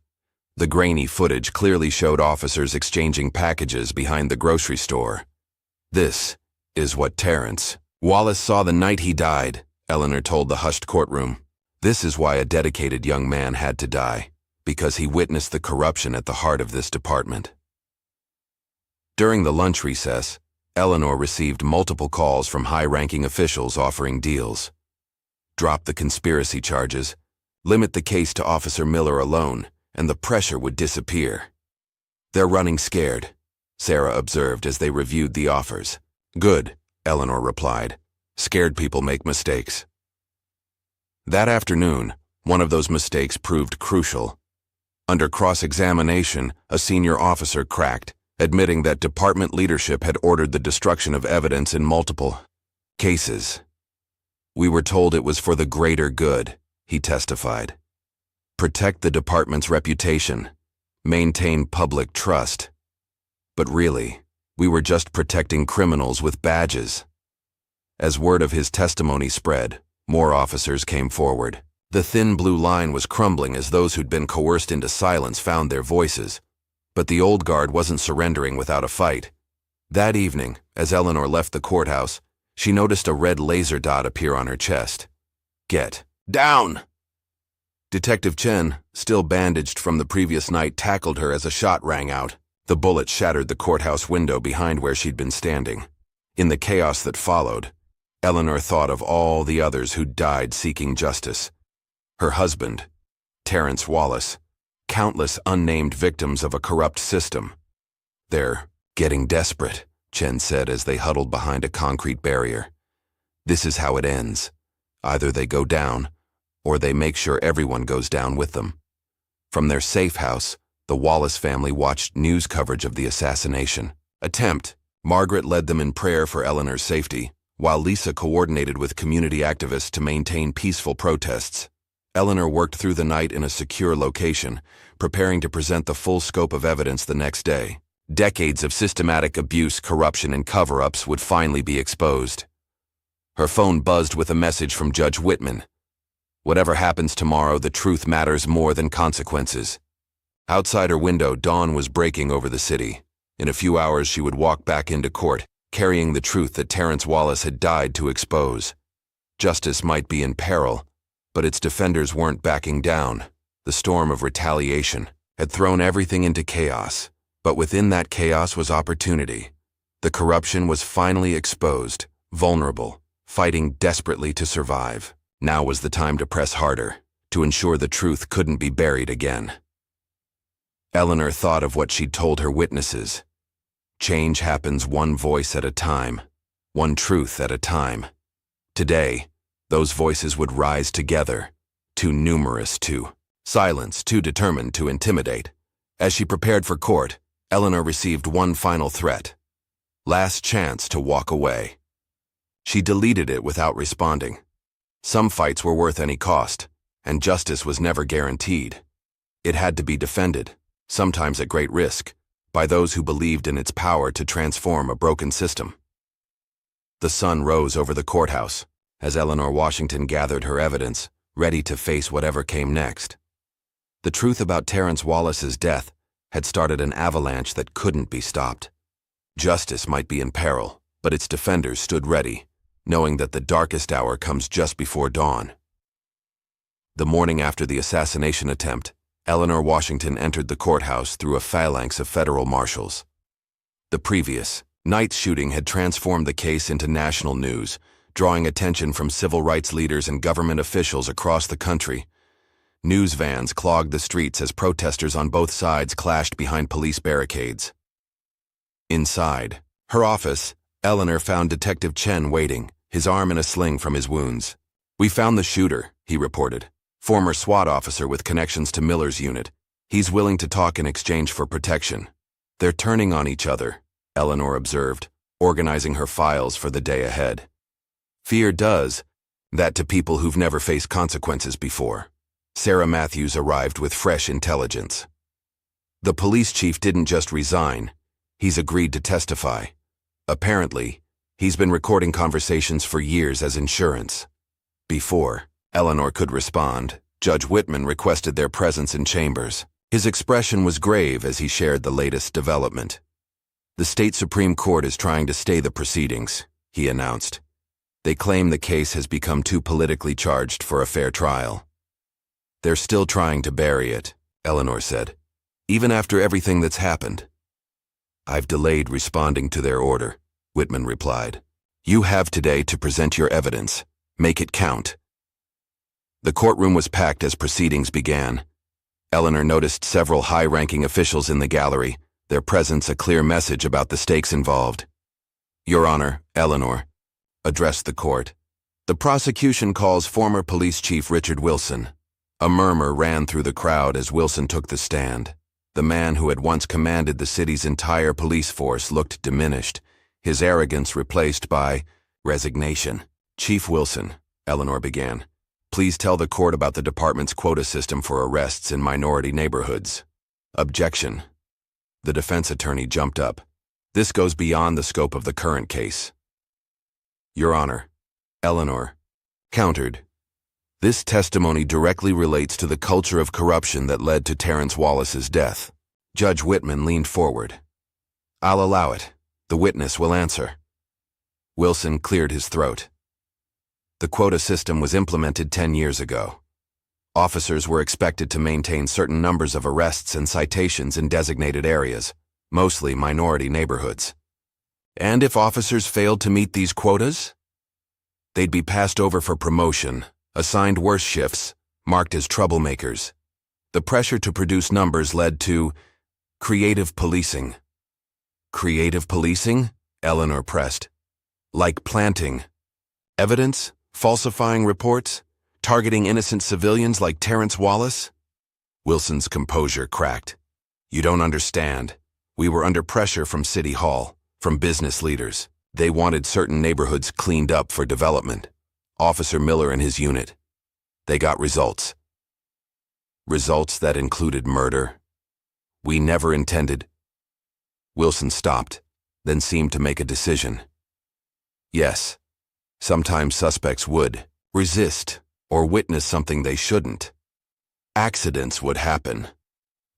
The grainy footage clearly showed officers exchanging packages behind the grocery store. "This is what Terrence Wallace saw the night he died," Eleanor told the hushed courtroom. "This is why a dedicated young man had to die, because he witnessed the corruption at the heart of this department." During the lunch recess, Eleanor received multiple calls from high-ranking officials offering deals. Drop the conspiracy charges, limit the case to Officer Miller alone, and the pressure would disappear. "They're running scared," Sarah observed as they reviewed the offers. "Good," Eleanor replied. "Scared people make mistakes." That afternoon, one of those mistakes proved crucial. Under cross-examination, a senior officer cracked, admitting that department leadership had ordered the destruction of evidence in multiple cases. "We were told it was for the greater good," he testified. protect the department's reputation, maintain public trust. But really, we were just protecting criminals with badges. As word of his testimony spread, more officers came forward. The thin blue line was crumbling as those who'd been coerced into silence found their voices. But the old guard wasn't surrendering without a fight. That evening, as Eleanor left the courthouse, she noticed a red laser dot appear on her chest. "Get down!" Detective Chen, still bandaged from the previous night, tackled her as a shot rang out. The bullet shattered the courthouse window behind where she'd been standing. In the chaos that followed, Eleanor thought of all the others who'd died seeking justice. Her husband, Terrence Wallace, countless unnamed victims of a corrupt system. "They're getting desperate," Chen said as they huddled behind a concrete barrier. "This is how it ends. Either they go down, or they make sure everyone goes down with them." From their safe house, the Wallace family watched news coverage of the assassination attempt. Margaret led them in prayer for Eleanor's safety, while Lisa coordinated with community activists to maintain peaceful protests. Eleanor worked through the night in a secure location, preparing to present the full scope of evidence the next day. Decades of systematic abuse, corruption, and cover-ups would finally be exposed. Her phone buzzed with a message from Judge Whitman. "Whatever happens tomorrow, the truth matters more than consequences." Outside her window, dawn was breaking over the city. In a few hours, she would walk back into court, carrying the truth that Terrence Wallace had died to expose. Justice might be in peril, but its defenders weren't backing down. The storm of retaliation had thrown everything into chaos, but within that chaos was opportunity. The corruption was finally exposed, vulnerable, fighting desperately to survive. Now was the time to press harder, to ensure the truth couldn't be buried again. Eleanor thought of what she'd told her witnesses. Change happens one voice at a time, one truth at a time. Today, those voices would rise together, too numerous to silence, too determined to intimidate. As she prepared for court, Eleanor received one final threat. Last chance to walk away. She deleted it without responding. Some fights were worth any cost, and justice was never guaranteed. It had to be defended, sometimes at great risk, by those who believed in its power to transform a broken system. The sun rose over the courthouse as Eleanor Washington gathered her evidence, ready to face whatever came next. The truth about Terrence Wallace's death had started an avalanche that couldn't be stopped. Justice might be in peril, but its defenders stood ready, knowing that the darkest hour comes just before dawn. The morning after the assassination attempt, Eleanor Washington entered the courthouse through a phalanx of federal marshals. The previous night's shooting had transformed the case into national news, drawing attention from civil rights leaders and government officials across the country. News vans clogged the streets as protesters on both sides clashed behind police barricades. Inside her office, Eleanor found Detective Chen waiting, his arm in a sling from his wounds. "We found the shooter," he reported. "Former SWAT officer with connections to Miller's unit. He's willing to talk in exchange for protection." "They're turning on each other," Eleanor observed, organizing her files for the day ahead. Fear does that to people who've never faced consequences before. Sarah Matthews arrived with fresh intelligence. The police chief didn't just resign, he's agreed to testify. Apparently, he's been recording conversations for years as insurance. Before Eleanor could respond, Judge Whitman requested their presence in chambers. His expression was grave as he shared the latest development. "The state Supreme Court is trying to stay the proceedings," he announced. "They claim the case has become too politically charged for a fair trial." "They're still trying to bury it," Eleanor said, "even after everything that's happened." "I've delayed responding to their order," Whitman replied. "You have today to present your evidence. Make it count." The courtroom was packed as proceedings began. Eleanor noticed several high-ranking officials in the gallery, their presence a clear message about the stakes involved. "Your Honor, Eleanor," addressed the court, "the prosecution calls former police chief Richard Wilson." A murmur ran through the crowd as Wilson took the stand. The man who had once commanded the city's entire police force looked diminished, his arrogance replaced by resignation. "Chief Wilson," Eleanor began, Please tell the court about the department's quota system for arrests in minority neighborhoods. Objection. The defense attorney jumped up. This goes beyond the scope of the current case. Your Honor, Eleanor countered. This testimony directly relates to the culture of corruption that led to Terrence Wallace's death. Judge Whitman leaned forward. I'll allow it. The witness will answer. Wilson cleared his throat. The quota system was implemented 10 years ago. Officers were expected to maintain certain numbers of arrests and citations in designated areas, mostly minority neighborhoods. And if officers failed to meet these quotas, they'd be passed over for promotion, assigned worse shifts, marked as troublemakers. The pressure to produce numbers led to creative policing. Creative policing? Eleanor pressed. Like planting evidence, falsifying reports, targeting innocent civilians like Terrence Wallace? Wilson's composure cracked. You don't understand. We were under pressure from City Hall, from business leaders. They wanted certain neighborhoods cleaned up for development. Officer Miller and his unit. They got results. Results that included murder. We never intended. Wilson stopped, then seemed to make a decision. Yes, sometimes suspects would resist or witness something they shouldn't. Accidents would happen.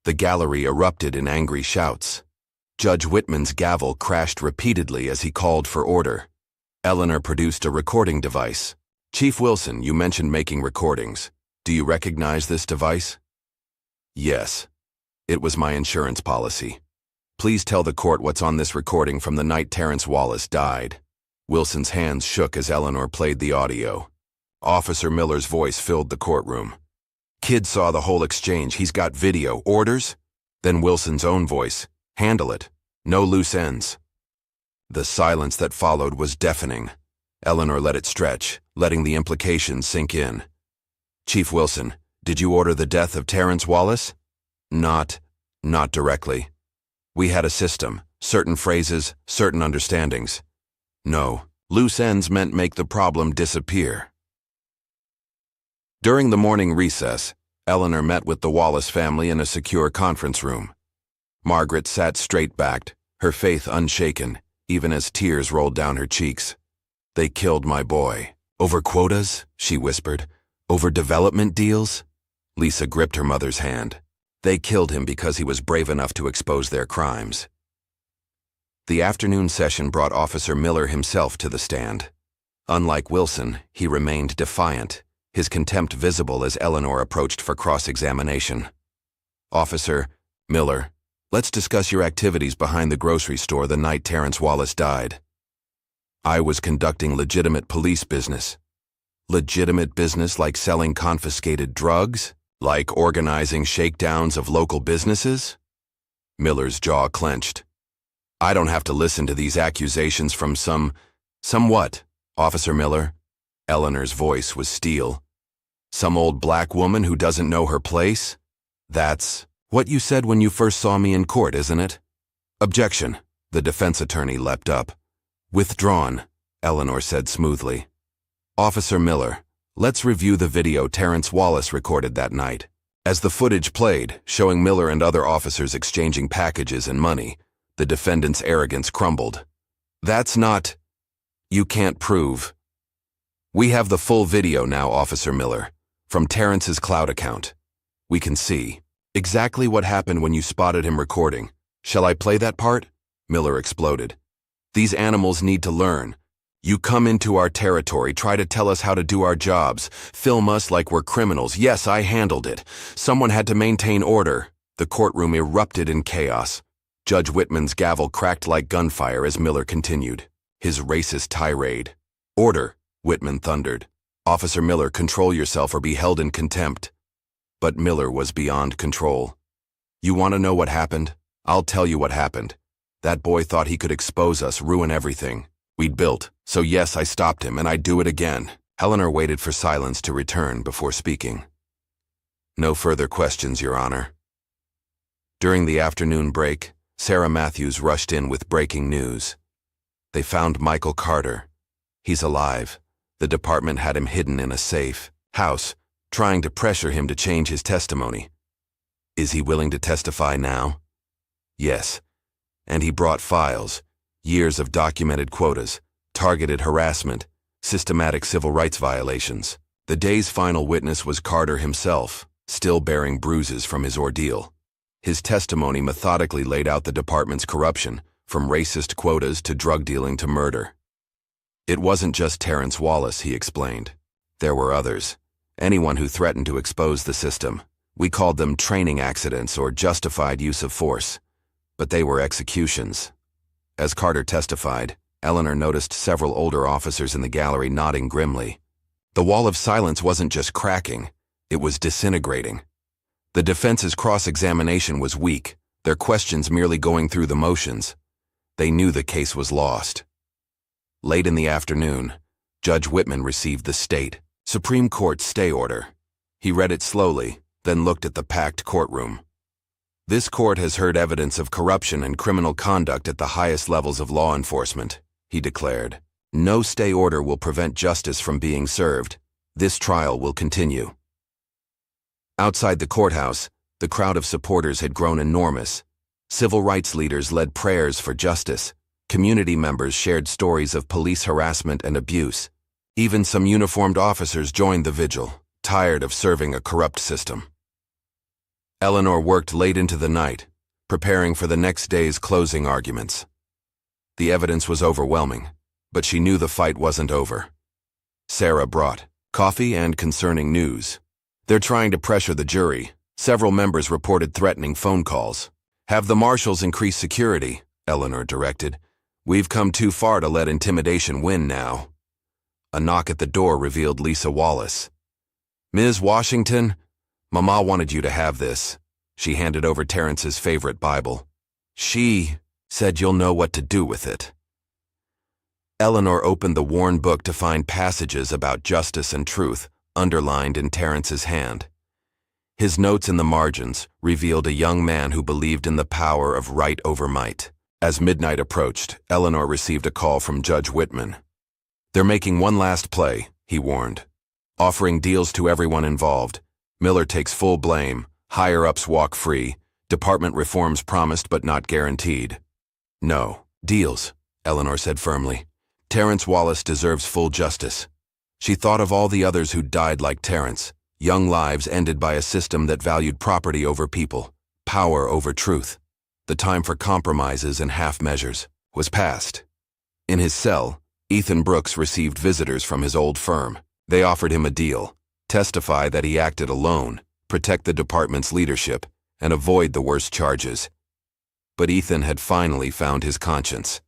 The gallery erupted in angry shouts. Judge Whitman's gavel crashed repeatedly as he called for order. Eleanor produced a recording device. Chief Wilson, you mentioned making recordings. Do you recognize this device? Yes. It was my insurance policy. Please tell the court what's on this recording from the night Terrence Wallace died. Wilson's hands shook as Eleanor played the audio. Officer Miller's voice filled the courtroom. Kid saw the whole exchange. He's got video. Orders? Then Wilson's own voice. Handle it. No loose ends. The silence that followed was deafening. Eleanor let it stretch, letting the implications sink in. Chief Wilson, did you order the death of Terrence Wallace? Not directly. We had a system, certain phrases, certain understandings. No, loose ends meant make the problem disappear. During the morning recess, Eleanor met with the Wallace family in a secure conference room. Margaret sat straight-backed, her faith unshaken, even as tears rolled down her cheeks. They killed my boy. Over quotas, she whispered. Over development deals? Lisa gripped her mother's hand. They killed him because he was brave enough to expose their crimes. The afternoon session brought Officer Miller himself to the stand. Unlike Wilson, he remained defiant, his contempt visible as Eleanor approached for cross-examination. Officer Miller, let's discuss your activities behind the grocery store the night Terrence Wallace died. I was conducting legitimate police business. Legitimate business like selling confiscated drugs? Like organizing shakedowns of local businesses? Miller's jaw clenched. I don't have to listen to these accusations from some what, Officer Miller? Eleanor's voice was steel. Some old black woman who doesn't know her place? That's what you said when you first saw me in court, isn't it? Objection. The defense attorney leapt up. Withdrawn, Eleanor said smoothly. Officer Miller, let's review the video Terrence Wallace recorded that night. As the footage played, showing Miller and other officers exchanging packages and money, the defendant's arrogance crumbled. That's not... You can't prove. We have the full video now, Officer Miller, from Terrence's cloud account. We can see exactly what happened when you spotted him recording. Shall I play that part? Miller exploded. These animals need to learn. You come into our territory, try to tell us how to do our jobs, film us like we're criminals. Yes, I handled it. Someone had to maintain order. The courtroom erupted in chaos. Judge Whitman's gavel cracked like gunfire as Miller continued, his racist tirade. Order, Whitman thundered. Officer Miller, control yourself or be held in contempt. But Miller was beyond control. You want to know what happened? I'll tell you what happened. That boy thought he could expose us, ruin everything we'd built. So yes, I stopped him, and I'd do it again. Eleanor waited for silence to return before speaking. No further questions, Your Honor. During the afternoon break, Sarah Matthews rushed in with breaking news. They found Michael Carter. He's alive. The department had him hidden in a safe. House, trying to pressure him to change his testimony. Is he willing to testify now? Yes. And he brought files, years of documented quotas, targeted harassment, systematic civil rights violations. The day's final witness was Carter himself, still bearing bruises from his ordeal. His testimony methodically laid out the department's corruption, from racist quotas to drug dealing to murder. It wasn't just Terrence Wallace, he explained. There were others. Anyone who threatened to expose the system. We called them training accidents or justified use of force. But they were executions. As Carter testified, Eleanor noticed several older officers in the gallery nodding grimly. The wall of silence wasn't just cracking, it was disintegrating. The defense's cross-examination was weak, their questions merely going through the motions. They knew the case was lost. Late in the afternoon, Judge Whitman received the state Supreme Court stay order. He read it slowly, then looked at the packed courtroom. This court has heard evidence of corruption and criminal conduct at the highest levels of law enforcement, he declared. No stay order will prevent justice from being served. This trial will continue. Outside the courthouse, the crowd of supporters had grown enormous. Civil rights leaders led prayers for justice. Community members shared stories of police harassment and abuse. Even some uniformed officers joined the vigil, tired of serving a corrupt system. Eleanor worked late into the night, preparing for the next day's closing arguments. The evidence was overwhelming, but she knew the fight wasn't over. Sarah brought coffee and concerning news. They're trying to pressure the jury. Several members reported threatening phone calls. Have the marshals increase security, Eleanor directed. We've come too far to let intimidation win now. A knock at the door revealed Lisa Wallace. Ms. Washington, Mama wanted you to have this. She handed over Terrence's favorite Bible. She said you'll know what to do with it. Eleanor opened the worn book to find passages about justice and truth underlined in Terrence's hand. His notes in the margins revealed a young man who believed in the power of right over might. As midnight approached, Eleanor received a call from Judge Whitman. They're making one last play, he warned. Offering deals to everyone involved. Miller takes full blame, higher-ups walk free, department reforms promised but not guaranteed. No, deals, Eleanor said firmly. Terrence Wallace deserves full justice. She thought of all the others who died like Terrence, young lives ended by a system that valued property over people, power over truth. The time for compromises and half measures was past. In his cell, Ethan Brooks received visitors from his old firm. They offered him a deal, testify that he acted alone, protect the department's leadership, and avoid the worst charges. But Ethan had finally found his conscience.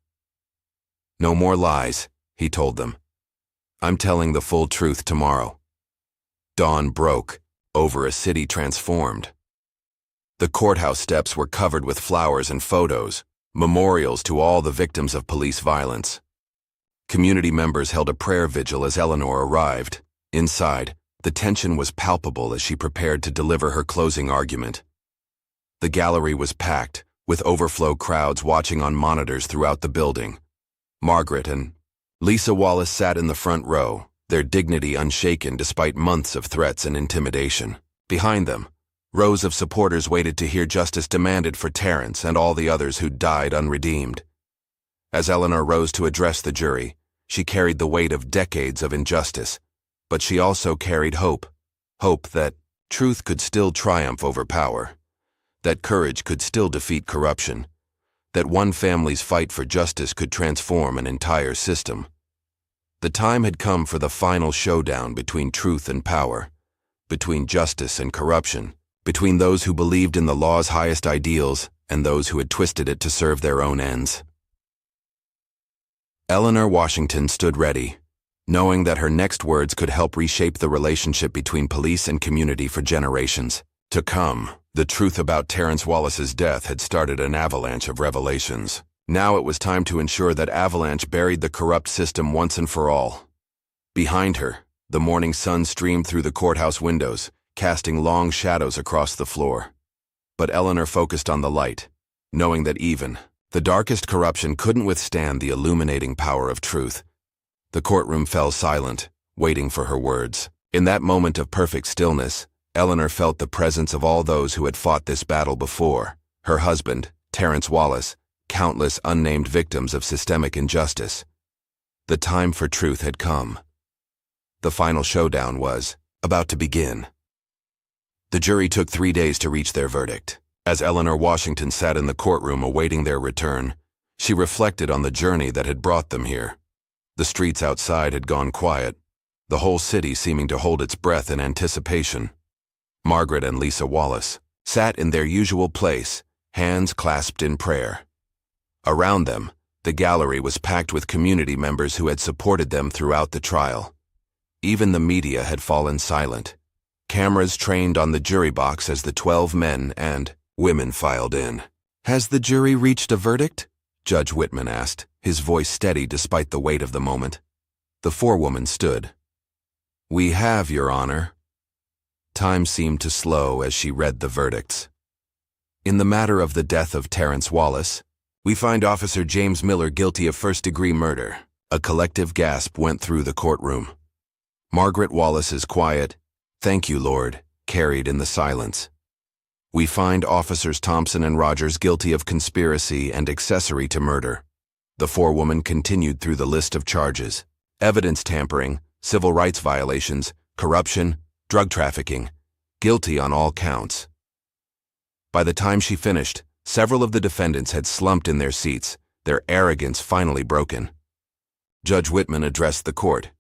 No more lies, he told them. I'm telling the full truth tomorrow. Dawn broke over a city transformed. The courthouse steps were covered with flowers and photos, memorials to all the victims of police violence. Community members held a prayer vigil as Eleanor arrived. Inside, the tension was palpable as she prepared to deliver her closing argument. The gallery was packed, with overflow crowds watching on monitors throughout the building. Margaret and Lisa Wallace sat in the front row, their dignity unshaken despite months of threats and intimidation. Behind them, rows of supporters waited to hear justice demanded for Terrence and all the others who died unredeemed. As Eleanor rose to address the jury, she carried the weight of decades of injustice, but she also carried hope. Hope that truth could still triumph over power, that courage could still defeat corruption, that one family's fight for justice could transform an entire system. The time had come for the final showdown between truth and power, between justice and corruption, between those who believed in the law's highest ideals and those who had twisted it to serve their own ends. Eleanor Washington stood ready, knowing that her next words could help reshape the relationship between police and community for generations to come. The truth about Terrence Wallace's death had started an avalanche of revelations. Now it was time to ensure that avalanche buried the corrupt system once and for all. Behind her, the morning sun streamed through the courthouse windows, casting long shadows across the floor. But Eleanor focused on the light, knowing that even the darkest corruption couldn't withstand the illuminating power of truth. The courtroom fell silent, waiting for her words. In that moment of perfect stillness, Eleanor felt the presence of all those who had fought this battle before: her husband, Terrence Wallace, countless unnamed victims of systemic injustice. The time for truth had come. The final showdown was about to begin. The jury took 3 days to reach their verdict. As Eleanor Washington sat in the courtroom awaiting their return, she reflected on the journey that had brought them here. The streets outside had gone quiet, the whole city seeming to hold its breath in anticipation. Margaret and Lisa Wallace sat in their usual place, hands clasped in prayer. Around them, the gallery was packed with community members who had supported them throughout the trial. Even the media had fallen silent. Cameras trained on the jury box as the 12 men and women filed in. "Has the jury reached a verdict?" Judge Whitman asked, his voice steady despite the weight of the moment. The forewoman stood. "We have, Your Honor." Time seemed to slow as she read the verdicts. In the matter of the death of Terrence Wallace, we find Officer James Miller guilty of first-degree murder. A collective gasp went through the courtroom. Margaret Wallace's quiet, "Thank you, Lord," carried in the silence. We find Officers Thompson and Rogers guilty of conspiracy and accessory to murder. The forewoman continued through the list of charges: evidence tampering, civil rights violations, corruption, drug trafficking, guilty on all counts. By the time she finished, several of the defendants had slumped in their seats, their arrogance finally broken. Judge Whitman addressed the court.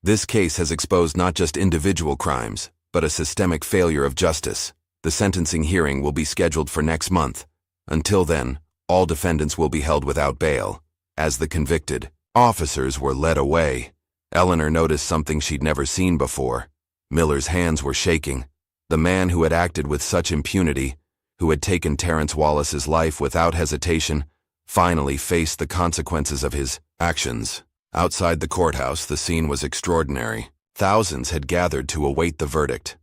"This case has exposed not just individual crimes, but a systemic failure of justice. The sentencing hearing will be scheduled for next month. Until then, all defendants will be held without bail." As the convicted officers were led away, Eleanor noticed something she'd never seen before. Miller's hands were shaking. The man who had acted with such impunity, who had taken Terrence Wallace's life without hesitation, finally faced the consequences of his actions. Outside the courthouse, the scene was extraordinary. Thousands had gathered to await the verdict.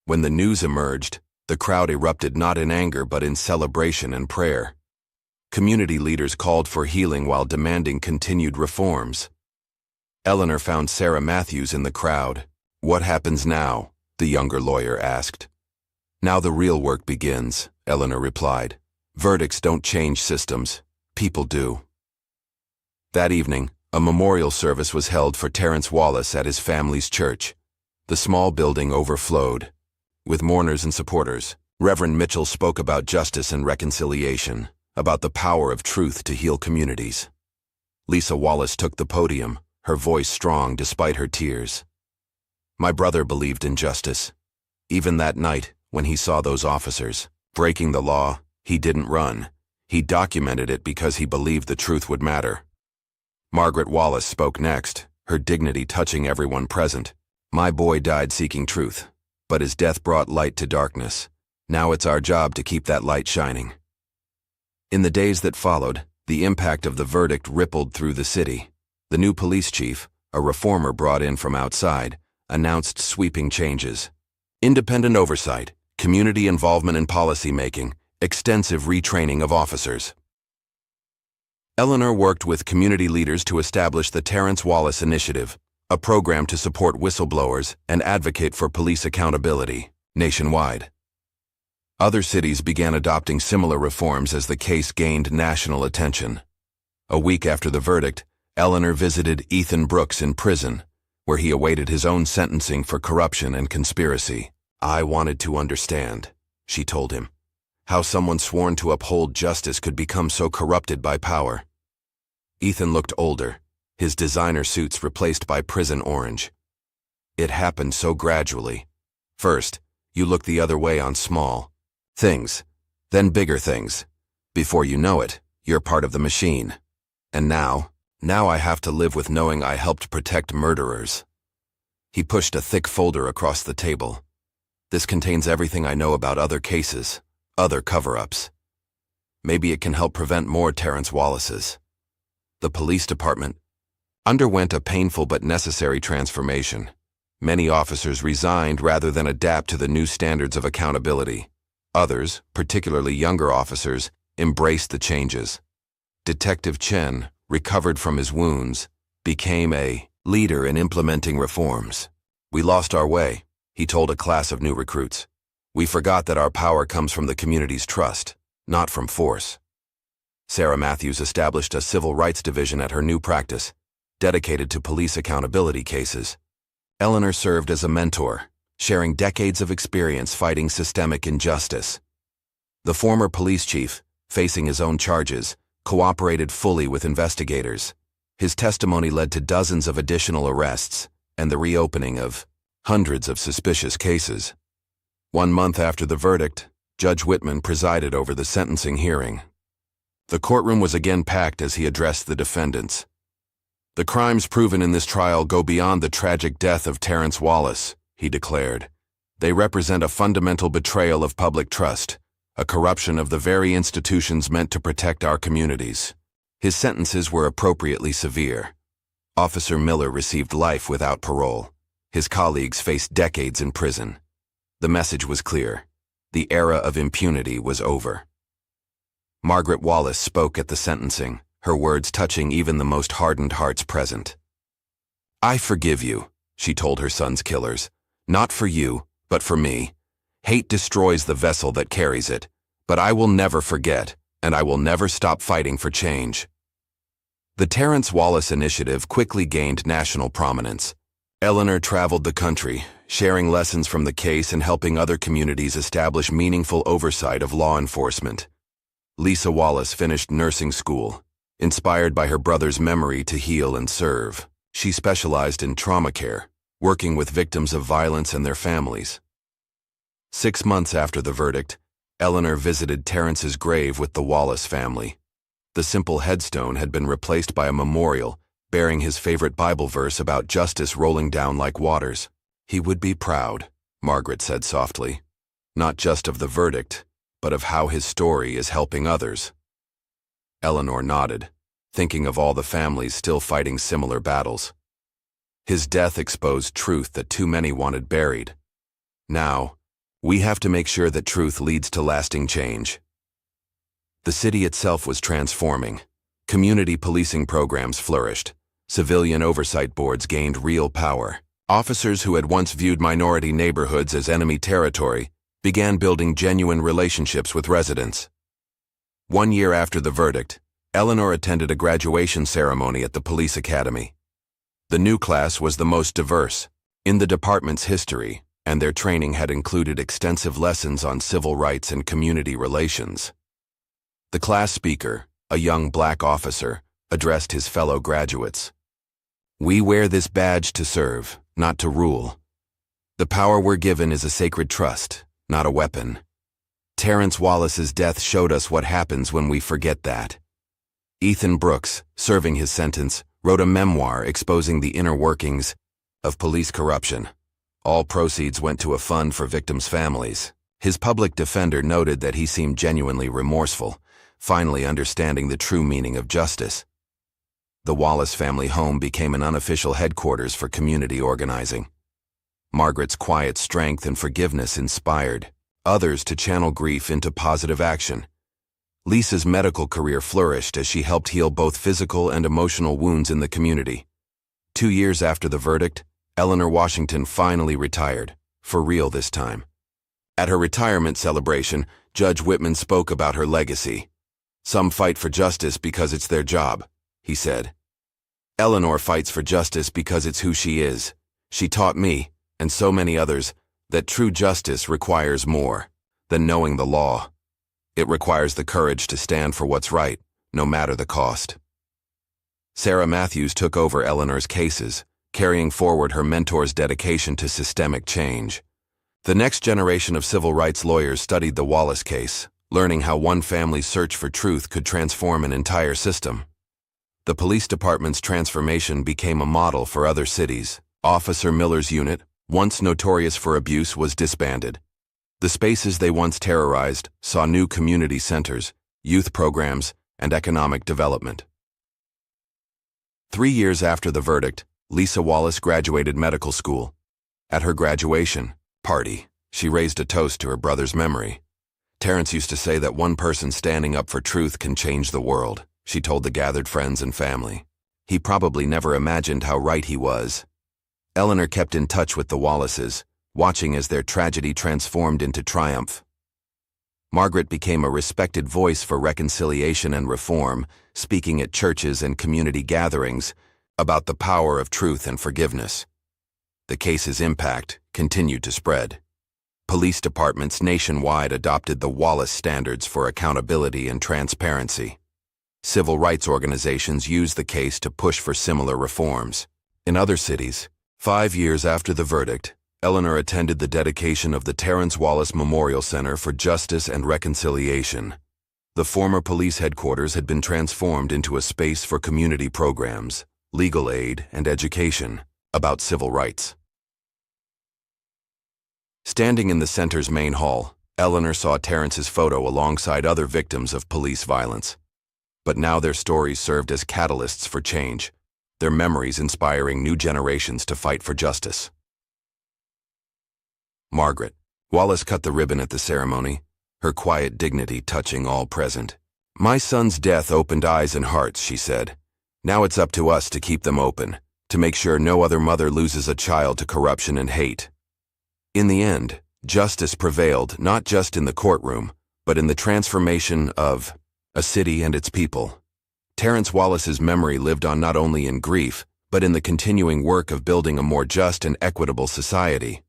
When the news emerged, the crowd erupted not in anger but in celebration and prayer. Community leaders called for healing while demanding continued reforms. Eleanor found Sarah Matthews in the crowd. "What happens now?" the younger lawyer asked. "Now the real work begins," Eleanor replied. "Verdicts don't change systems, people do." That evening, a memorial service was held for Terrence Wallace at his family's church. The small building overflowed. With mourners and supporters, Reverend Mitchell spoke about justice and reconciliation, about the power of truth to heal communities. Lisa Wallace took the podium, her voice strong despite her tears. "My brother believed in justice. Even that night, when he saw those officers breaking the law, he didn't run. He documented it because he believed the truth would matter." Margaret Wallace spoke next, her dignity touching everyone present. "My boy died seeking truth, but his death brought light to darkness. Now it's our job to keep that light shining." In the days that followed, the impact of the verdict rippled through the city. The new police chief, a reformer brought in from outside, announced sweeping changes: independent oversight, community involvement in policy-making, extensive retraining of officers. Eleanor worked with community leaders to establish the Terrence Wallace Initiative, a program to support whistleblowers and advocate for police accountability nationwide. Other cities began adopting similar reforms as the case gained national attention. A week after the verdict, Eleanor visited Ethan Brooks in prison, where he awaited his own sentencing for corruption and conspiracy. "I wanted to understand," she told him, "how someone sworn to uphold justice could become so corrupted by power." Ethan looked older, his designer suits replaced by prison orange. "It happened so gradually. First, you look the other way on small things, then bigger things. Before you know it, you're part of the machine. And now I have to live with knowing I helped protect murderers." He pushed a thick folder across the table. "This contains everything I know about other cases, other cover-ups. Maybe it can help prevent more Terrence Wallaces." The police department underwent a painful but necessary transformation. Many officers resigned rather than adapt to the new standards of accountability. Others, particularly younger officers, embraced the changes. Detective Chen, recovered from his wounds, became a leader in implementing reforms. We lost our way, he told a class of new recruits. We forgot that our power comes from the community's trust, not from force. Sarah Matthews established a civil rights division at her new practice, dedicated to police accountability cases. Eleanor served as a mentor, sharing decades of experience fighting systemic injustice. The former police chief, facing his own charges, cooperated fully with investigators. His testimony led to dozens of additional arrests and the reopening of hundreds of suspicious cases. 1 month after the verdict, Judge Whitman presided over the sentencing hearing. The courtroom was again packed as he addressed the defendants. "The crimes proven in this trial go beyond the tragic death of Terrence Wallace," he declared. "They represent a fundamental betrayal of public trust, a corruption of the very institutions meant to protect our communities." His sentences were appropriately severe. Officer Miller received life without parole. His colleagues faced decades in prison. The message was clear. The era of impunity was over. Margaret Wallace spoke at the sentencing, her words touching even the most hardened hearts present. "I forgive you," she told her son's killers. "Not for you, but for me. Hate destroys the vessel that carries it, but I will never forget, and I will never stop fighting for change." The Terrence Wallace Initiative quickly gained national prominence. Eleanor traveled the country, sharing lessons from the case and helping other communities establish meaningful oversight of law enforcement. Lisa Wallace finished nursing school, inspired by her brother's memory to heal and serve. She specialized in trauma care, working with victims of violence and their families. 6 months after the verdict, Eleanor visited Terrence's grave with the Wallace family. The simple headstone had been replaced by a memorial bearing his favorite Bible verse about justice rolling down like waters. "He would be proud," Margaret said softly, "not just of the verdict, but of how his story is helping others." Eleanor nodded, thinking of all the families still fighting similar battles. His death exposed truth that too many wanted buried. Now, we have to make sure that truth leads to lasting change. The city itself was transforming. Community policing programs flourished. Civilian oversight boards gained real power. Officers who had once viewed minority neighborhoods as enemy territory began building genuine relationships with residents. 1 year after the verdict, Eleanor attended a graduation ceremony at the police academy. The new class was the most diverse in the department's history, and their training had included extensive lessons on civil rights and community relations. The class speaker, a young black officer, addressed his fellow graduates. "We wear this badge to serve, not to rule. The power we're given is a sacred trust, not a weapon. Terrence Wallace's death showed us what happens when we forget that." Ethan Brooks, serving his sentence, wrote a memoir exposing the inner workings of police corruption. All proceeds went to a fund for victims' families. His public defender noted that he seemed genuinely remorseful, finally understanding the true meaning of justice. The Wallace family home became an unofficial headquarters for community organizing. Margaret's quiet strength and forgiveness inspired others to channel grief into positive action. Lisa's medical career flourished as she helped heal both physical and emotional wounds in the community. 2 years after the verdict, Eleanor Washington finally retired, for real this time. At her retirement celebration, Judge Whitman spoke about her legacy. "Some fight for justice because it's their job," he said. "Eleanor fights for justice because it's who she is. She taught me, and so many others, that true justice requires more than knowing the law. It requires the courage to stand for what's right, no matter the cost." Sarah Matthews took over Eleanor's cases, carrying forward her mentor's dedication to systemic change. The next generation of civil rights lawyers studied the Wallace case, learning how one family's search for truth could transform an entire system. The police department's transformation became a model for other cities. Officer Miller's unit, once notorious for abuse, was disbanded. The spaces they once terrorized saw new community centers, youth programs, and economic development. 3 years after the verdict, Lisa Wallace graduated medical school. At her graduation party, she raised a toast to her brother's memory. "Terrence used to say that one person standing up for truth can change the world," she told the gathered friends and family. "He probably never imagined how right he was." Eleanor kept in touch with the Wallaces, watching as their tragedy transformed into triumph. Margaret became a respected voice for reconciliation and reform, speaking at churches and community gatherings about the power of truth and forgiveness. The case's impact continued to spread. Police departments nationwide adopted the Wallace standards for accountability and transparency. Civil rights organizations used the case to push for similar reforms. In other cities, 5 years after the verdict, Eleanor attended the dedication of the Terrence Wallace Memorial Center for Justice and Reconciliation. The former police headquarters had been transformed into a space for community programs, legal aid, and education about civil rights. Standing in the center's main hall, Eleanor saw Terrence's photo alongside other victims of police violence. But now their stories served as catalysts for change, their memories inspiring new generations to fight for justice. Margaret Wallace cut the ribbon at the ceremony, her quiet dignity touching all present. "My son's death opened eyes and hearts," she said. "Now it's up to us to keep them open, to make sure no other mother loses a child to corruption and hate." In the end, justice prevailed not just in the courtroom, but in the transformation of a city and its people. Terrence Wallace's memory lived on not only in grief, but in the continuing work of building a more just and equitable society.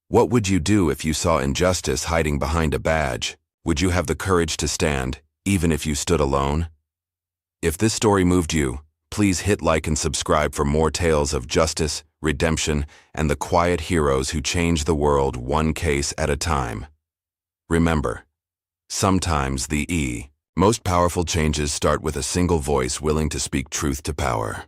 What would you do if you saw injustice hiding behind a badge? Would you have the courage to stand, even if you stood alone? If this story moved you, please hit like and subscribe for more tales of justice, redemption, and the quiet heroes who change the world one case at a time. Remember, sometimes the most powerful changes start with a single voice willing to speak truth to power.